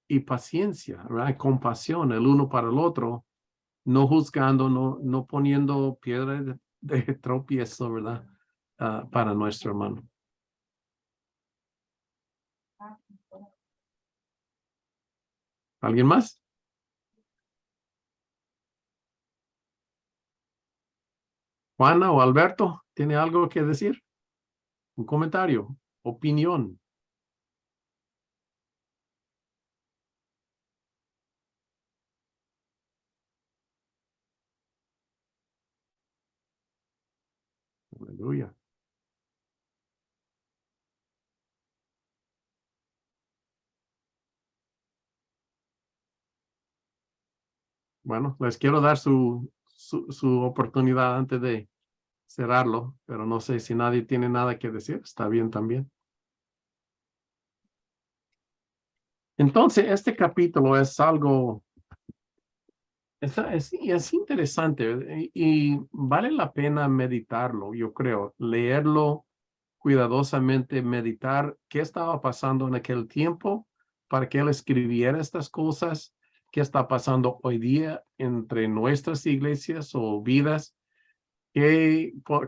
y paciencia, ¿verdad? Compasión el uno para el otro, no juzgando, no poniendo piedra de tropiezo, ¿verdad? Para nuestro hermano. ¿Alguien más? Juana o Alberto, ¿tiene algo que decir? Un comentario, opinión. Aleluya. Bueno, les quiero dar su oportunidad antes de cerrarlo, pero no sé si nadie tiene nada que decir. Está bien también. Entonces, este capítulo es algo, es interesante y vale la pena meditarlo, yo creo, leerlo cuidadosamente, meditar qué estaba pasando en aquel tiempo para que él escribiera estas cosas, qué está pasando hoy día entre nuestras iglesias o vidas,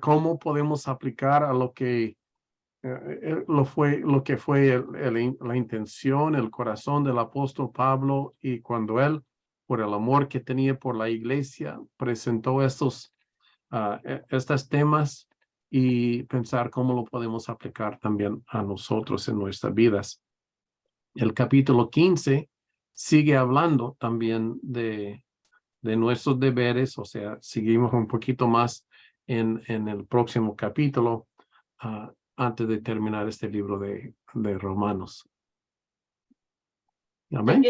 cómo podemos aplicar a lo que fue la intención, el corazón del apóstol Pablo y cuando él, por el amor que tenía por la iglesia, presentó estos temas y pensar cómo lo podemos aplicar también a nosotros en nuestras vidas. El capítulo 15 sigue hablando también de nuestros deberes, o sea, seguimos un poquito más en el próximo capítulo antes de terminar este libro de Romanos. Amén.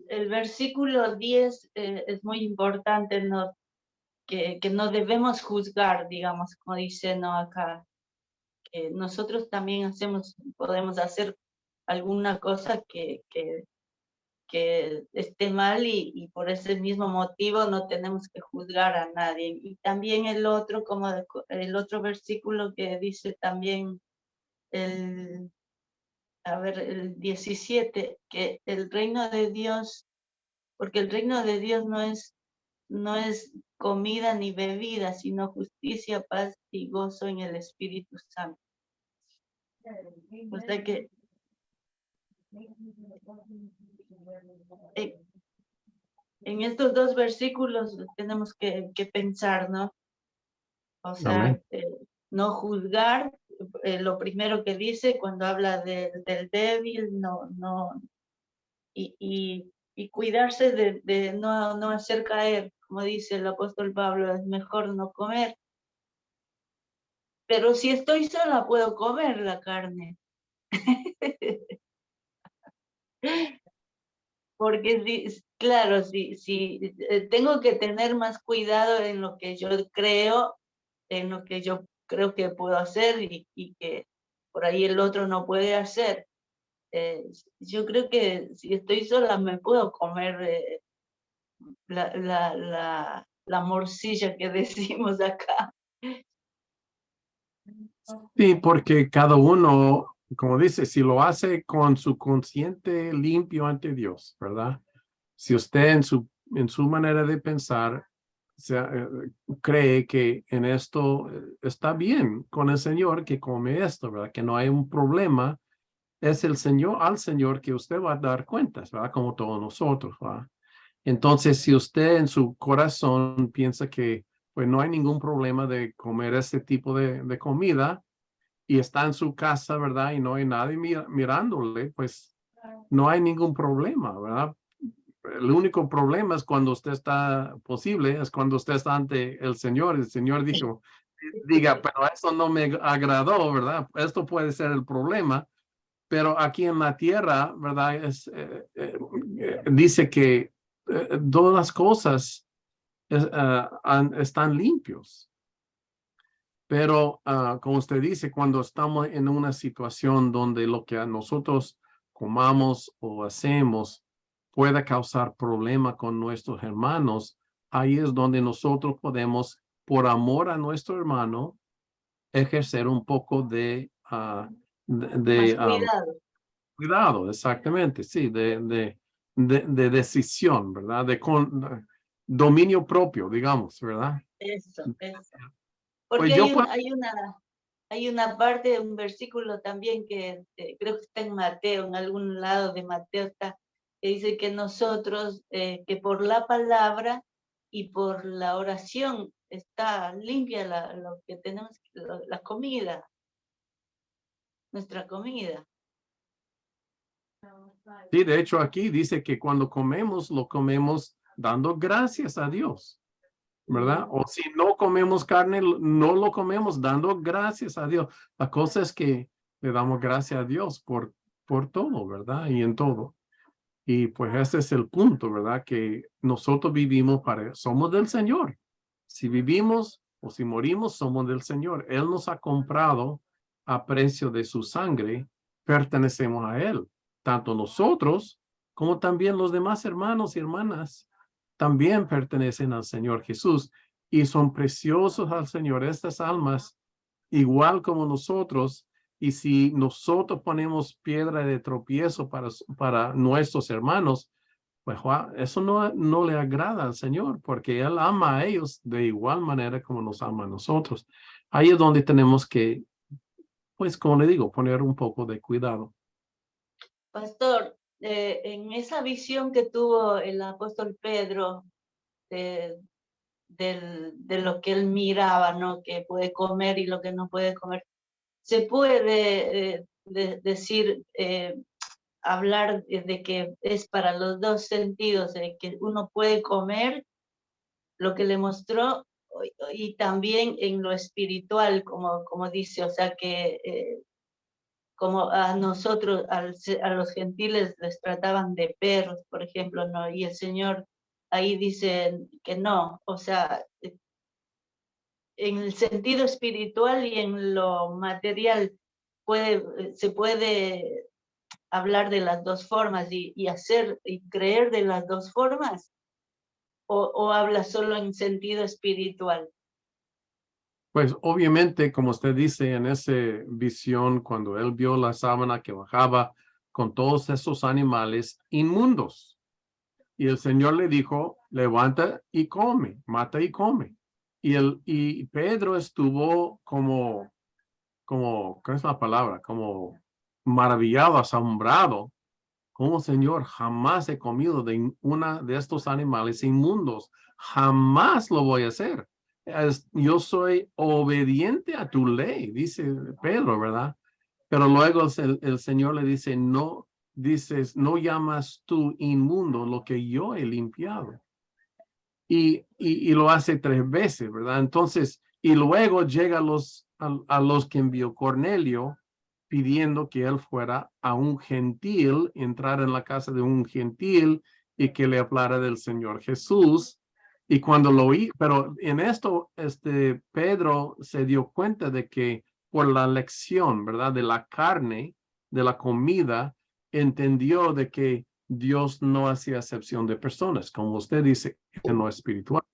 El versículo 10 es muy importante, ¿no? Que no debemos juzgar, digamos, como dice no acá, que nosotros también podemos hacer alguna cosa que esté mal y por ese mismo motivo no tenemos que juzgar a nadie. Y también el otro versículo que dice también el 17, que el reino de Dios, porque el reino de Dios no es comida ni bebida, sino justicia, paz y gozo en el Espíritu Santo. O sea que en estos dos versículos tenemos que pensar, ¿no? O sea, Amén. no juzgar, lo primero que dice cuando habla del débil, y cuidarse de no hacer caer, como dice el apóstol Pablo, es mejor no comer. Pero si estoy sola, puedo comer la carne. Porque claro, tengo que tener más cuidado en lo que yo creo, en lo que yo creo que puedo hacer y que por ahí el otro no puede hacer. Yo creo que si estoy sola me puedo comer la morcilla que decimos acá. Sí, porque cada uno, como dice, si lo hace con su consciente limpio ante Dios, ¿verdad? Si usted en su manera de pensar cree que en esto está bien con el Señor que come esto, ¿verdad? Que no hay un problema, es el Señor, al Señor que usted va a dar cuentas, ¿verdad? Como todos nosotros, ¿verdad? Entonces, si usted en su corazón piensa que pues no hay ningún problema de comer este tipo de comida y está en su casa, ¿verdad? Y no hay nadie mirándole, pues no hay ningún problema, ¿verdad? El único problema es cuando usted está posible, es cuando usted está ante el Señor. El Señor dijo, diga, pero eso no me agradó, ¿verdad? Esto puede ser el problema, pero aquí en la tierra, ¿verdad? Dice que todas las cosas están limpios. Pero como usted dice, cuando estamos en una situación donde lo que a nosotros comamos o hacemos pueda causar problema con nuestros hermanos, ahí es donde nosotros podemos, por amor a nuestro hermano, ejercer un poco Más de, cuidado. cuidado, exactamente, sí, de decisión, ¿verdad? Dominio propio, digamos, ¿verdad? Eso. Pues Porque yo puedo, hay una parte, un versículo también que creo que está en Mateo, en algún lado de Mateo está, que dice que nosotros, que por la palabra y por la oración está limpia lo que tenemos, la comida, nuestra comida. sí, de hecho aquí dice que cuando comemos, lo comemos dando gracias a Dios, ¿verdad? O si no comemos carne, no lo comemos dando gracias a Dios. La cosa es que le damos gracias a Dios por todo, ¿verdad? Y en todo. Y pues ese es el punto, ¿verdad? Que nosotros vivimos somos del Señor. Si vivimos o si morimos, somos del Señor. Él nos ha comprado a precio de su sangre, pertenecemos a Él. Tanto nosotros como también los demás hermanos y hermanas también pertenecen al Señor Jesús y son preciosos al Señor estas almas, igual como nosotros. Y si nosotros ponemos piedra de tropiezo para nuestros hermanos, pues eso no le agrada al Señor, porque Él ama a ellos de igual manera como nos ama a nosotros. Ahí es donde tenemos que, pues como le digo, poner un poco de cuidado. Pastor, en esa visión que tuvo el apóstol Pedro de lo que él miraba, ¿no? Que puede comer y lo que no puede comer, se puede decir, hablar de que es para los dos sentidos, de que uno puede comer lo que le mostró y también en lo espiritual, como dice, o sea que como a nosotros, a los gentiles les trataban de perros, por ejemplo, ¿no? Y el Señor ahí dice que no, o sea, en el sentido espiritual y en lo material se puede hablar de las dos formas y hacer y creer de las dos formas, o habla solo en sentido espiritual. Pues obviamente, como usted dice en esa visión, cuando Él vio la sábana que bajaba con todos esos animales inmundos, y el Señor le dijo, levanta y come, mata y come. Y Pedro estuvo como ¿cuál es la palabra? Como maravillado, asombrado. Como Señor, jamás he comido de una de estos animales inmundos. Jamás lo voy a hacer. Yo soy obediente a tu ley, dice Pedro, ¿verdad? Pero luego el Señor le dice, no, dices, no llamas tú inmundo lo que yo he limpiado. Y lo hace 3 veces, ¿verdad? Entonces, y luego llega a los que envió Cornelio pidiendo que él fuera a un gentil, entrar en la casa de un gentil y que le hablara del Señor Jesús. Y cuando lo oí, pero en esto, Pedro se dio cuenta de que por la lección, ¿verdad? De la carne, de la comida, entendió de que Dios no hacía excepción de personas, como usted dice, en lo espiritual.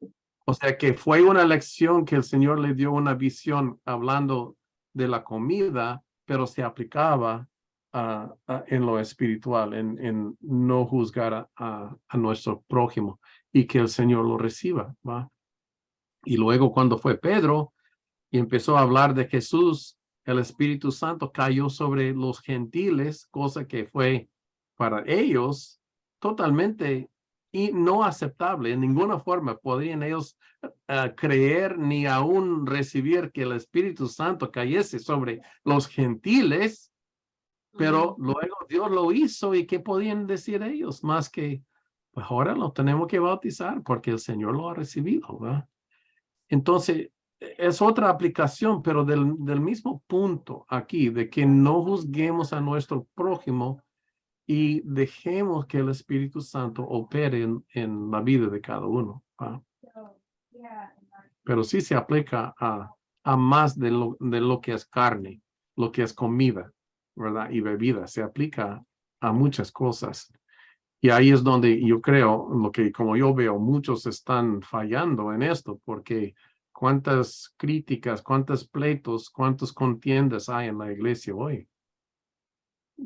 O sea que fue una lección que el Señor le dio una visión hablando de la comida, pero se aplicaba en lo espiritual, en no juzgar a nuestro prójimo y que el Señor lo reciba, ¿va? Y luego cuando fue Pedro y empezó a hablar de Jesús, el Espíritu Santo cayó sobre los gentiles, cosa que fue para ellos totalmente y no aceptable. En ninguna forma podrían ellos creer ni aún recibir que el Espíritu Santo cayese sobre los gentiles, pero luego Dios lo hizo y ¿qué podían decir ellos? Más que, pues ahora lo tenemos que bautizar porque el Señor lo ha recibido, ¿verdad? Entonces, es otra aplicación, pero del mismo punto aquí, de que no juzguemos a nuestro prójimo y dejemos que el Espíritu Santo opere en la vida de cada uno. ¿Va? Pero sí se aplica a más de lo que es carne, lo que es comida, ¿verdad? Y bebida. Se aplica a muchas cosas. Y ahí es donde yo creo, como yo veo, muchos están fallando en esto, porque cuántas críticas, cuántos pleitos, cuántas contiendas hay en la iglesia hoy.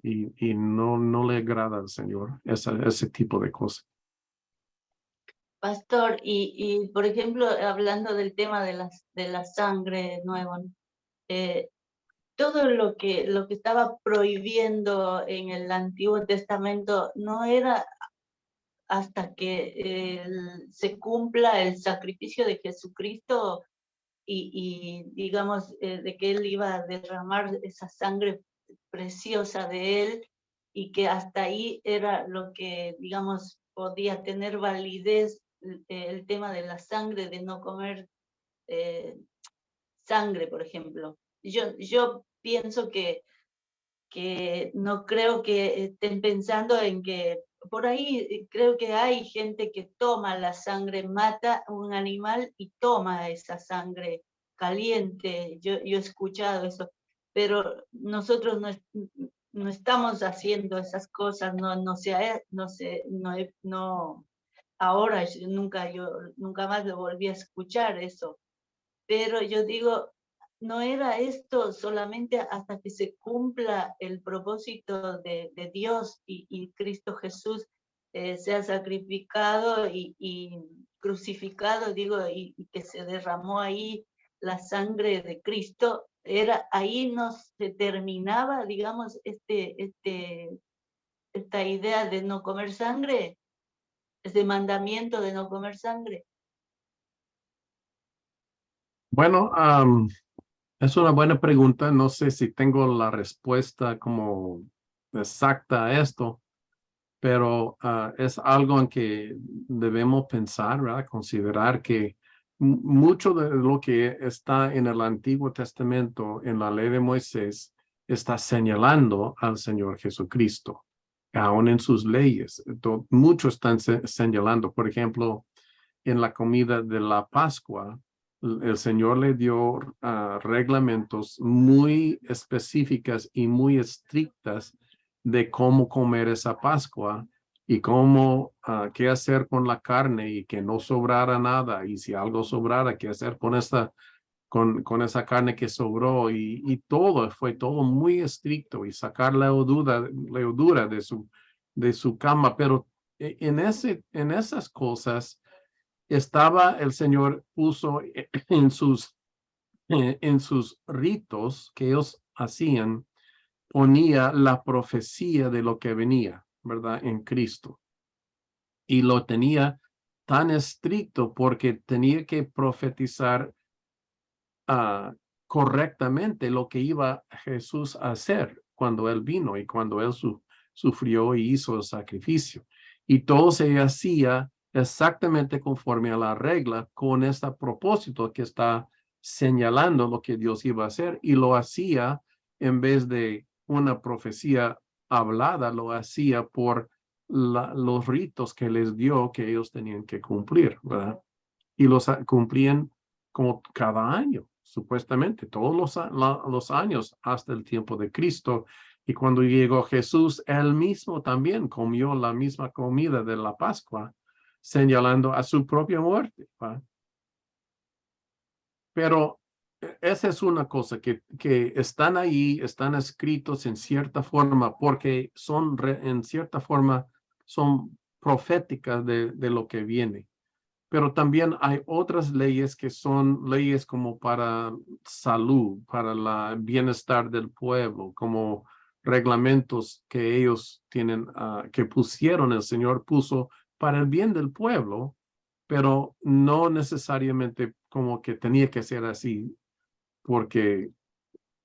Y no le agrada al Señor ese tipo de cosas. Pastor, y por ejemplo, hablando del tema de la sangre nuevo, todo lo que estaba prohibiendo en el Antiguo Testamento no era hasta que se cumpla el sacrificio de Jesucristo y digamos, de que Él iba a derramar esa sangre preciosa de Él y que hasta ahí era lo que, digamos, podía tener validez el tema de la sangre, de no comer sangre, por ejemplo. Yo pienso que no creo que estén pensando en que por ahí creo que hay gente que toma la sangre, mata un animal y toma esa sangre caliente. Yo he escuchado eso, pero nosotros no estamos haciendo esas cosas, ahora yo nunca más lo volví a escuchar eso. Pero yo digo, no era esto solamente hasta que se cumpla el propósito de Dios y Cristo Jesús sea sacrificado y crucificado, digo, y que se derramó ahí la sangre de Cristo. Ahí no se terminaba, digamos, esta idea de no comer sangre, este mandamiento de no comer sangre. Bueno, es una buena pregunta. No sé si tengo la respuesta como exacta a esto, pero es algo en que debemos pensar, ¿verdad? Considerar que mucho de lo que está en el Antiguo Testamento, en la ley de Moisés, está señalando al Señor Jesucristo, aún en sus leyes. Muchos están señalando, por ejemplo, en la comida de la Pascua, el Señor le dio reglamentos muy específicas y muy estrictas de cómo comer esa Pascua y cómo, qué hacer con la carne y que no sobrara nada. Y si algo sobrara, qué hacer con esa carne que sobró y todo, fue todo muy estricto y sacar la leudura de su cama. Pero en esas cosas, el Señor puso en sus en sus ritos que ellos hacían, ponía la profecía de lo que venía, ¿verdad? En Cristo. Y lo tenía tan estricto porque tenía que profetizar correctamente lo que iba Jesús a hacer cuando él vino y cuando él sufrió y hizo el sacrificio. Y todo se hacía exactamente conforme a la regla con este propósito que está señalando lo que Dios iba a hacer, y lo hacía en vez de una profecía hablada, lo hacía por los ritos que les dio que ellos tenían que cumplir, ¿verdad? Y los cumplían como cada año, supuestamente, todos los años hasta el tiempo de Cristo. Y cuando llegó Jesús, él mismo también comió la misma comida de la Pascua, señalando a su propia muerte, ¿va? Pero esa es una cosa que están ahí, están escritos en cierta forma, porque son, en cierta forma, son proféticas de lo que viene. Pero también hay otras leyes que son leyes como para salud, para el bienestar del pueblo, como reglamentos que ellos tienen, que pusieron, el Señor puso para el bien del pueblo, pero no necesariamente como que tenía que ser así porque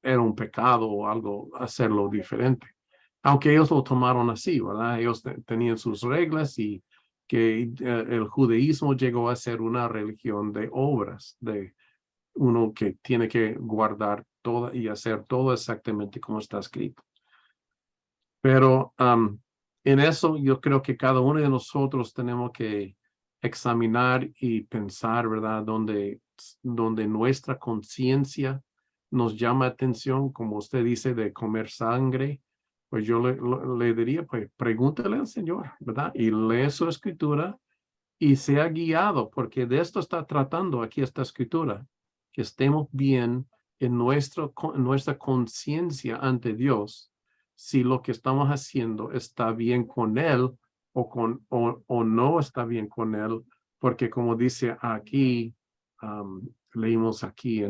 era un pecado o algo hacerlo diferente. Aunque ellos lo tomaron así, ¿verdad? Ellos tenían sus reglas, y que el judaísmo llegó a ser una religión de obras, de uno que tiene que guardar todo y hacer todo exactamente como está escrito. Pero en eso yo creo que cada uno de nosotros tenemos que examinar y pensar, ¿verdad? Donde nuestra conciencia nos llama atención, como usted dice, de comer sangre, pues yo le diría, pues pregúntale al Señor, ¿verdad? Y lee su escritura y sea guiado, porque de esto está tratando aquí esta escritura, que estemos bien en nuestra conciencia ante Dios, si lo que estamos haciendo está bien con Él o no está bien con Él, porque como dice aquí, leímos aquí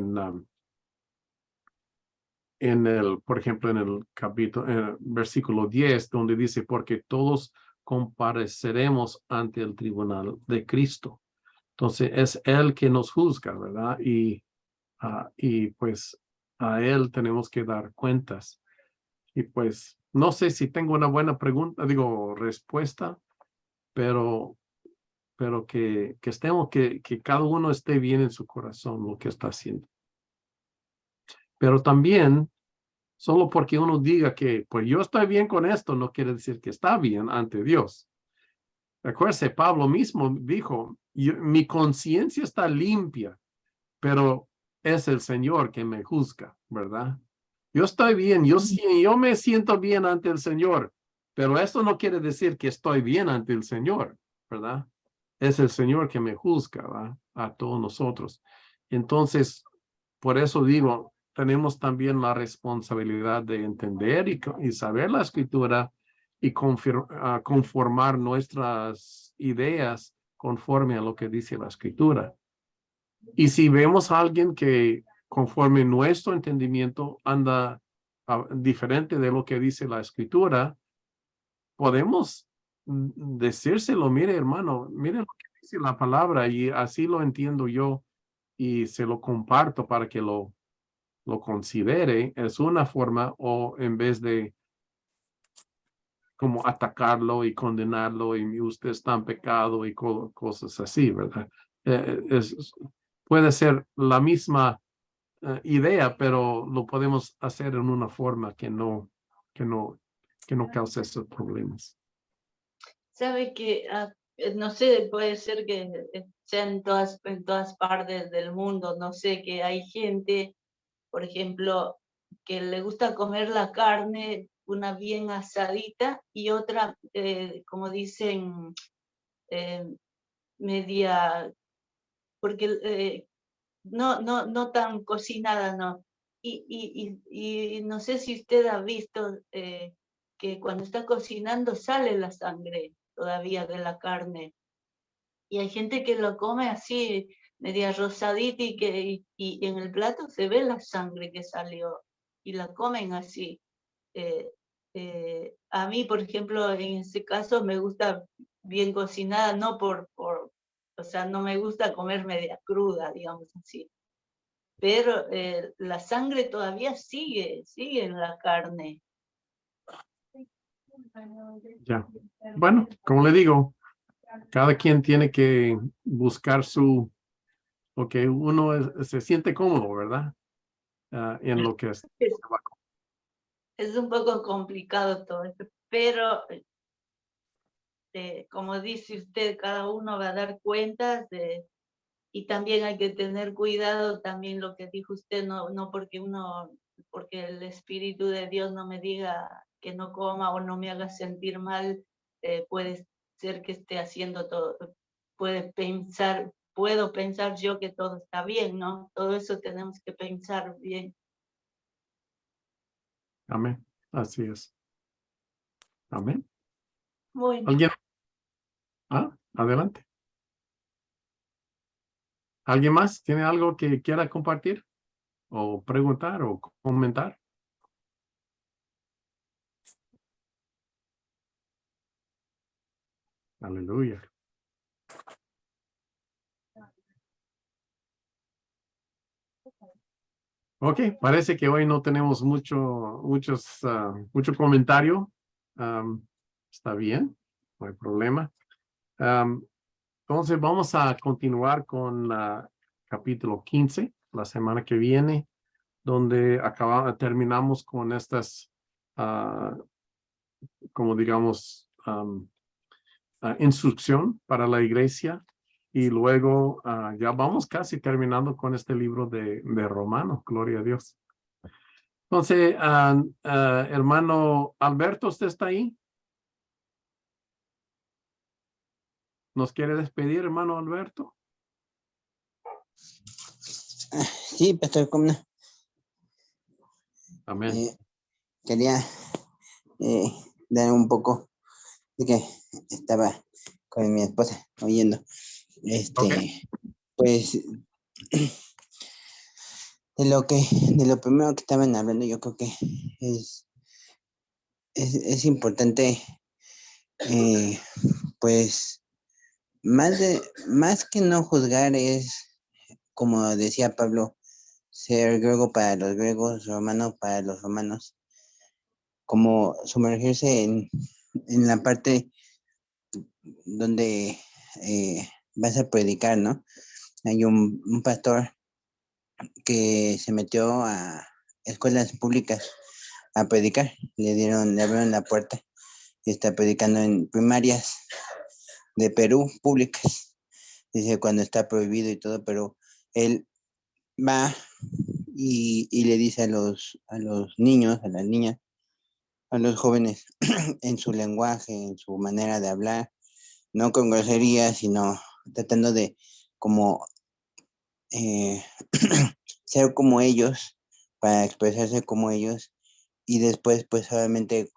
por ejemplo, en el capítulo, versículo 10, donde dice, porque todos compareceremos ante el tribunal de Cristo. Entonces es Él que nos juzga, ¿verdad? Y pues a Él tenemos que dar cuentas. Y pues no sé si tengo una buena pregunta, digo, respuesta, pero, pero estemos, que cada uno esté bien en su corazón lo que está haciendo. Pero también, solo porque uno diga que, pues yo estoy bien con esto, no quiere decir que está bien ante Dios. Acuérdese, Pablo mismo dijo, mi conciencia está limpia, pero es el Señor que me juzga, ¿verdad? Yo estoy bien, yo me siento bien ante el Señor, pero esto no quiere decir que estoy bien ante el Señor, ¿verdad? Es el Señor que me juzga, ¿verdad? A todos nosotros. Entonces, por eso digo, tenemos también la responsabilidad de entender y saber la escritura y conformar nuestras ideas conforme a lo que dice la escritura. Y si vemos a alguien que conforme nuestro entendimiento anda diferente de lo que dice la escritura, podemos decírselo, mire hermano, mire lo que dice la palabra y así lo entiendo yo, y se lo comparto para que lo considere. Es una forma, o en vez de como atacarlo y condenarlo y usted está en pecado y cosas así, ¿verdad? Puede ser la misma idea, pero lo podemos hacer en una forma que no, que no cause esos problemas. Sabe que, no sé, puede ser que sea en todas partes del mundo, no sé, que hay gente, por ejemplo, que le gusta comer la carne, una bien asadita y otra, como dicen, media, porque no tan cocinada, no. Y no sé si usted ha visto que cuando está cocinando sale la sangre todavía de la carne. Y hay gente que lo come así media rosadita y en el plato se ve la sangre que salió y la comen así. A mí, por ejemplo, en ese caso me gusta bien cocinada, no o sea, no me gusta comer media cruda, digamos así. Pero la sangre todavía sigue en la carne. Ya. Bueno, como le digo, cada quien tiene que buscar lo que uno se siente cómodo, ¿verdad? En lo que es. Es un poco complicado todo esto, pero como dice usted, cada uno va a dar cuentas y también hay que tener cuidado, también lo que dijo usted, no porque el Espíritu de Dios no me diga que no coma o no me haga sentir mal, puede ser que esté haciendo todo, puedo pensar yo que todo está bien, ¿no? Todo eso tenemos que pensar bien. Amén. Así es. Amén. Bueno. ¿Alguien? Adelante. ¿Alguien más tiene algo que quiera compartir o preguntar o comentar? Aleluya. Ok, parece que hoy no tenemos mucho comentario. Está bien, no hay problema. Entonces vamos a continuar con capítulo 15 la semana que viene, donde terminamos con estas, como digamos, instrucción para la iglesia. Y luego ya vamos casi terminando con este libro de Romanos, gloria a Dios. Entonces, hermano Alberto, ¿usted está ahí? ¿Nos quiere despedir, hermano Alberto? Sí, pastor, ¿cómo no? Amén. Quería dar un poco de que estaba con mi esposa oyendo. Okay. Pues de lo primero que estaban hablando, yo creo que es importante, pues, más que no juzgar, es, como decía Pablo, ser griego para los griegos, romano para los romanos, como sumergirse en la parte donde vas a predicar, ¿no? Hay un pastor que se metió a escuelas públicas a predicar, le abrieron la puerta y está predicando en primarias de Perú públicas. Dice cuando está prohibido y todo, pero él va y le dice a los niños, a las niñas, a los jóvenes, en su lenguaje, en su manera de hablar, no con groserías, sino tratando de como ser como ellos, para expresarse como ellos, y después pues obviamente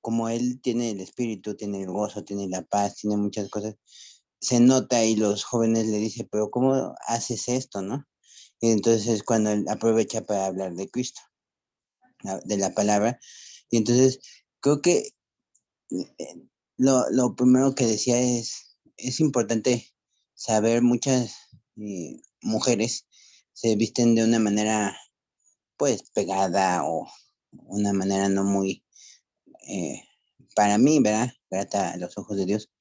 como él tiene el espíritu, tiene el gozo, tiene la paz, tiene muchas cosas, se nota y los jóvenes le dicen, pero ¿cómo haces esto, no? Y entonces es cuando él aprovecha para hablar de Cristo, de la palabra, y entonces creo que lo primero que decía es importante saber, muchas mujeres se visten de una manera pues pegada o una manera no muy, eh, para mí, ¿verdad? Grata a los ojos de Dios,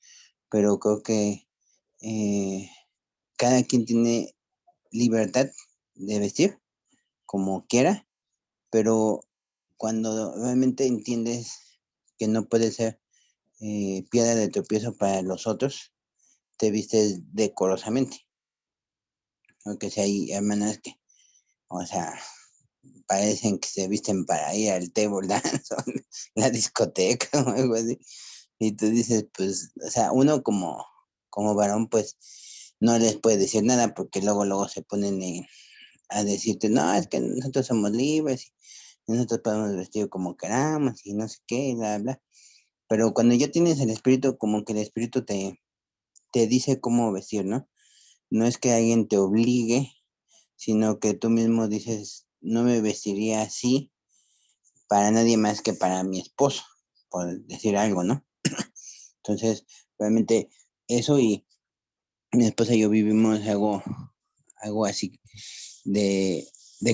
pero creo que eh, cada quien tiene libertad de vestir como quiera, pero cuando realmente entiendes que no puede ser piedra de tropiezo para los otros, te vistes decorosamente. Aunque si hay hermanas que, o sea, parecen que se visten para ir al table dance o la discoteca o algo así. Y tú dices, pues, o sea, uno como varón, pues, no les puede decir nada porque luego se ponen a decirte, no, es que nosotros somos libres y nosotros podemos vestir como queramos y no sé qué, bla, bla. Pero cuando ya tienes el espíritu, como que el espíritu te dice cómo vestir, ¿no? no es que alguien te obligue, sino que tú mismo dices, no me vestiría así para nadie más que para mi esposo, por decir algo, ¿no? Entonces, realmente eso y mi esposa y yo vivimos algo así de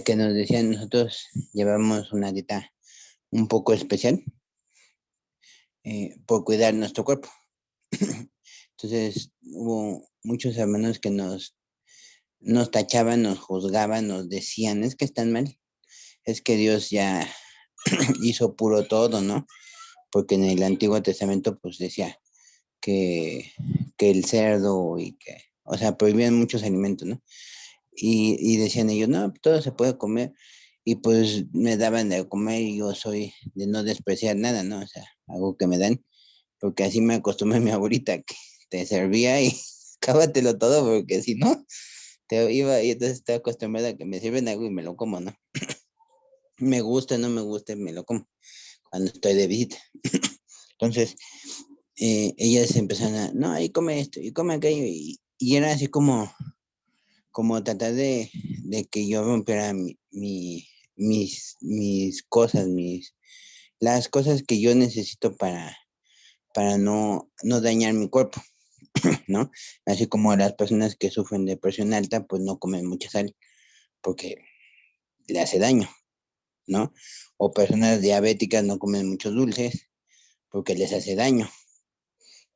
que nos decían nosotros llevamos una dieta un poco especial por cuidar nuestro cuerpo. Entonces hubo muchos hermanos que nos tachaban, nos juzgaban, nos decían, es que están mal, es que Dios ya hizo puro todo, ¿no? Porque en el Antiguo Testamento pues decía que el cerdo y que, o sea, prohibían muchos alimentos, ¿no? Y decían ellos, no, todo se puede comer. Y pues me daban de comer y yo soy de no despreciar nada, ¿no? O sea, algo que me dan, porque así me acostumbré a mi abuelita, que te servía y cábatelo todo, porque si no, te iba y entonces estaba acostumbrada a que me sirven algo y me lo como, ¿no? Me gusta, no me gusta, me lo como cuando estoy de visita. Entonces, ellas empezaron a, no, y come esto, y come aquello, y era así como tratar de que yo rompiera mis cosas, las cosas que yo necesito para no dañar mi cuerpo, ¿no? Así como las personas que sufren de presión alta, pues no comen mucha sal porque le hace daño, ¿no? O personas diabéticas no comen muchos dulces porque les hace daño.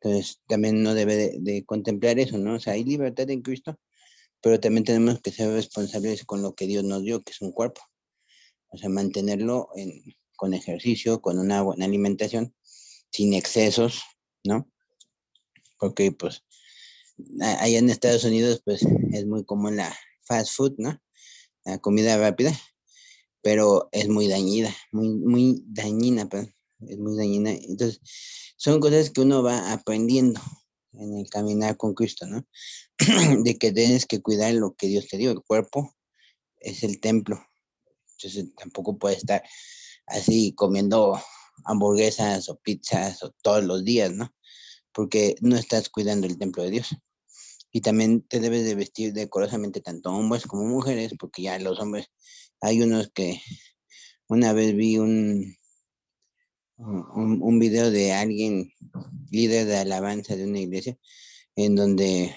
Entonces, también no debe de contemplar eso, ¿no? O sea, hay libertad en Cristo, pero también tenemos que ser responsables con lo que Dios nos dio, que es un cuerpo. O sea, mantenerlo con ejercicio, con una buena alimentación, sin excesos, ¿no? Porque, pues, allá en Estados Unidos, pues, es muy común la fast food, ¿no? La comida rápida, pero es muy dañina, muy dañina, perdón, es muy dañina. Entonces, son cosas que uno va aprendiendo en el caminar con Cristo, ¿no? De que tienes que cuidar lo que Dios te dio, el cuerpo es el templo, entonces tampoco puedes estar así comiendo hamburguesas o pizzas o todos los días, ¿no? Porque no estás cuidando el templo de Dios. Y también te debes de vestir decorosamente tanto hombres como mujeres, porque ya los hombres, hay unos que una vez vi un video de alguien, líder de alabanza de una iglesia, en donde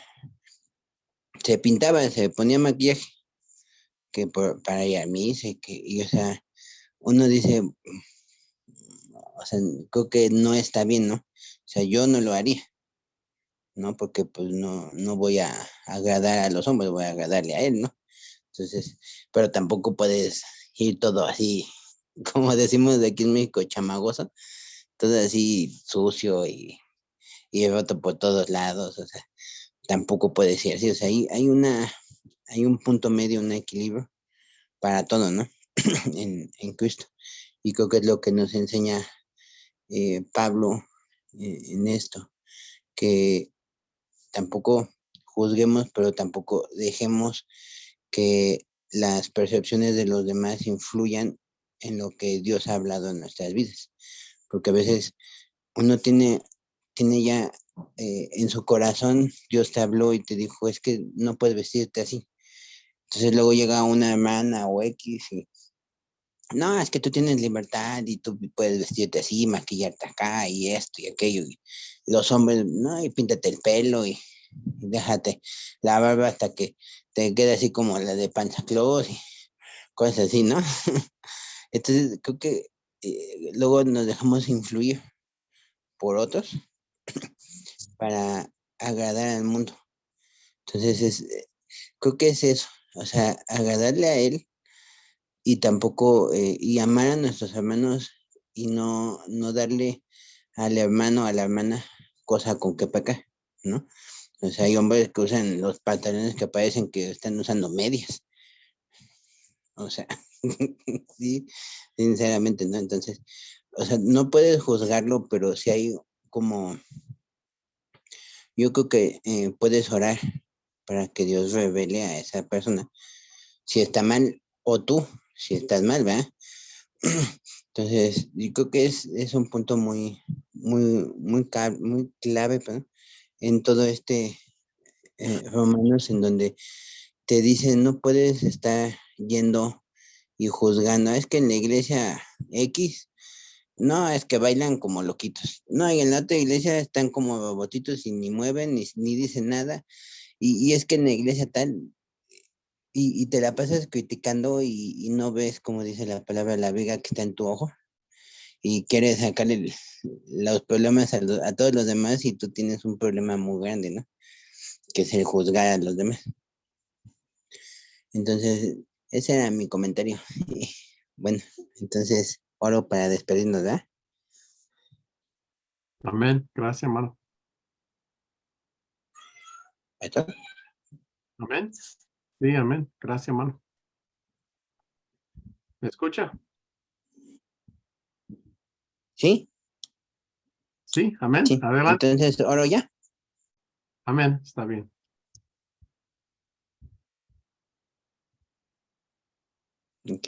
se pintaba, se ponía maquillaje, para ir a misa, y o sea, uno dice, o sea, creo que no está bien, ¿no? O sea, yo no lo haría, ¿no? Porque pues no voy a agradar a los hombres, voy a agradarle a él, ¿no? Entonces, pero tampoco puedes ir todo así, como decimos de aquí en México, chamagoso, todo así sucio y roto por todos lados, o sea, tampoco puede ser así, o sea, hay un punto medio, un equilibrio para todo, ¿no? En Cristo. Y creo que es lo que nos enseña Pablo en esto, que tampoco juzguemos, pero tampoco dejemos que las percepciones de los demás influyan en lo que Dios ha hablado en nuestras vidas. Porque a veces uno tiene ya en su corazón, Dios te habló y te dijo, es que no puedes vestirte así. Entonces luego llega una hermana o X y, no, es que tú tienes libertad y tú puedes vestirte así, maquillarte acá y esto y aquello. Y los hombres, no, y píntate el pelo y déjate la barba hasta que te quede así como la de Santa Claus y cosas así, ¿no? Entonces creo que luego nos dejamos influir por otros para agradar al mundo. Entonces creo que es eso, o sea, agradarle a él y tampoco, y amar a nuestros hermanos y no darle al hermano, a la hermana, cosa con que pecar, ¿no? O sea, hay hombres que usan los pantalones que parecen que están usando medias. O sea, sí, sinceramente, ¿no? Entonces, o sea, no puedes juzgarlo, pero sí hay como, yo creo que puedes orar para que Dios revele a esa persona si está mal o tú, si estás mal, ¿verdad? Entonces, yo creo que es un punto muy clave, perdón, en todo Romanos, en donde te dicen no puedes estar yendo y juzgando. Es que en la iglesia X, no, es que bailan como loquitos. No, y en la otra iglesia están como robotitos y ni mueven ni dicen nada. Y es que en la iglesia tal, y te la pasas criticando y no ves, como dice la palabra, la viga que está en tu ojo. Y quieres sacarle los problemas a todos los demás y tú tienes un problema muy grande, ¿no? Que es el juzgar a los demás. Entonces, ese era mi comentario. Bueno, entonces, oro para despedirnos, ¿verdad? Amén. Gracias, hermano. ¿Esto? Amén. Sí, amén. Gracias, hermano. ¿Me escucha? ¿Sí? Sí, amén. Sí. Adelante. Entonces, oro ya. Amén. Está bien. Ok.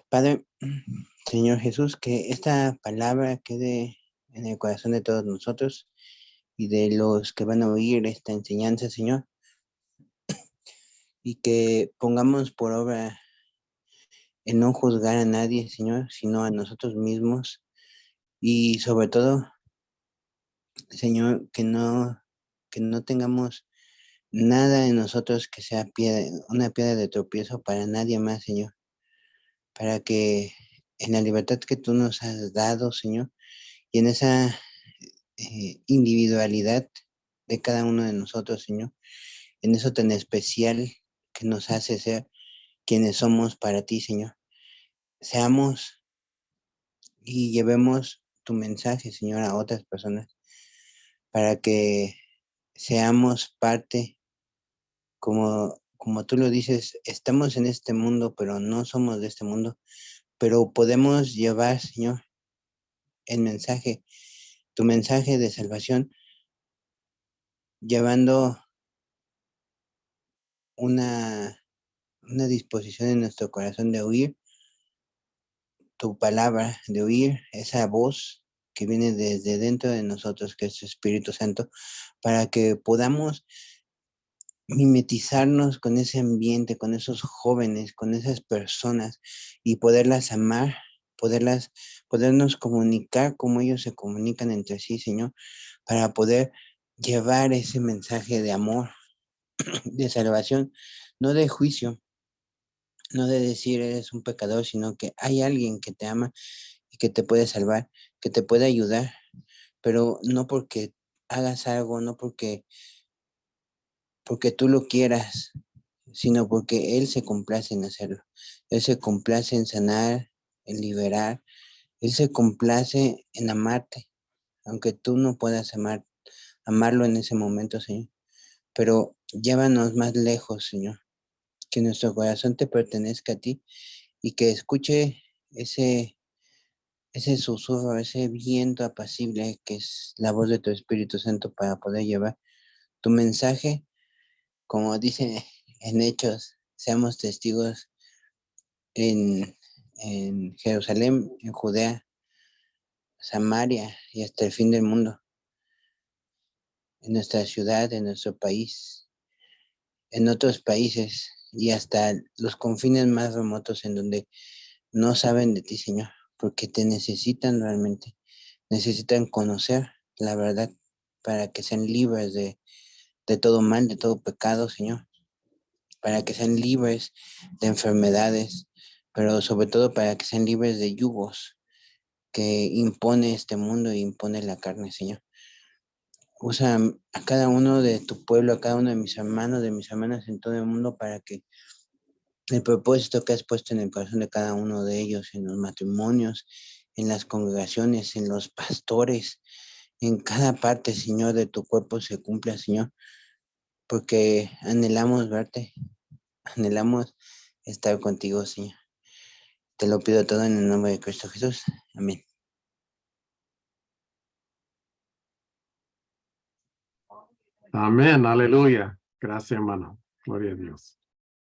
Padre, Señor Jesús, que esta palabra quede en el corazón de todos nosotros y de los que van a oír esta enseñanza, Señor, y que pongamos por obra el no juzgar a nadie, Señor, sino a nosotros mismos y sobre todo, Señor, que no tengamos nada en nosotros que sea una piedra de tropiezo para nadie más, Señor, para que en la libertad que tú nos has dado, Señor, y en esa individualidad de cada uno de nosotros, Señor, en eso tan especial que nos hace ser quienes somos para ti, Señor. Seamos y llevemos tu mensaje, Señor, a otras personas, para que seamos parte, como tú lo dices, estamos en este mundo, pero no somos de este mundo, pero podemos llevar, Señor, el mensaje, tu mensaje de salvación, llevando una disposición en nuestro corazón de oír tu palabra, de oír esa voz que viene desde dentro de nosotros, que es tu Espíritu Santo, para que podamos mimetizarnos con ese ambiente, con esos jóvenes, con esas personas y poderlas amar, podernos comunicar como ellos se comunican entre sí, Señor, para poder llevar ese mensaje de amor, de salvación, no de juicio, no de decir eres un pecador, sino que hay alguien que te ama y que te puede salvar, que te puede ayudar, pero no porque hagas algo, no porque tú lo quieras, sino porque Él se complace en hacerlo. Él se complace en sanar, en liberar. Él se complace en amarte, aunque tú no puedas amarlo en ese momento, Señor. Pero llévanos más lejos, Señor. Que nuestro corazón te pertenezca a ti y que escuche ese susurro, ese viento apacible que es la voz de tu Espíritu Santo para poder llevar tu mensaje, como dice en Hechos, seamos testigos en Jerusalén, en Judea, Samaria y hasta el fin del mundo, en nuestra ciudad, en nuestro país, en otros países y hasta los confines más remotos en donde no saben de ti, Señor, porque te necesitan realmente, necesitan conocer la verdad para que sean libres de todo mal, de todo pecado, Señor, para que sean libres de enfermedades, pero sobre todo para que sean libres de yugos que impone este mundo e impone la carne, Señor. Usa a cada uno de tu pueblo, a cada uno de mis hermanos, de mis hermanas en todo el mundo para que el propósito que has puesto en el corazón de cada uno de ellos, en los matrimonios, en las congregaciones, en los pastores, en cada parte, Señor, de tu cuerpo se cumpla, Señor, porque anhelamos verte, anhelamos estar contigo, Señor. Te lo pido todo en el nombre de Cristo Jesús. Amén. Amén. Aleluya. Gracias, hermano. Gloria a Dios.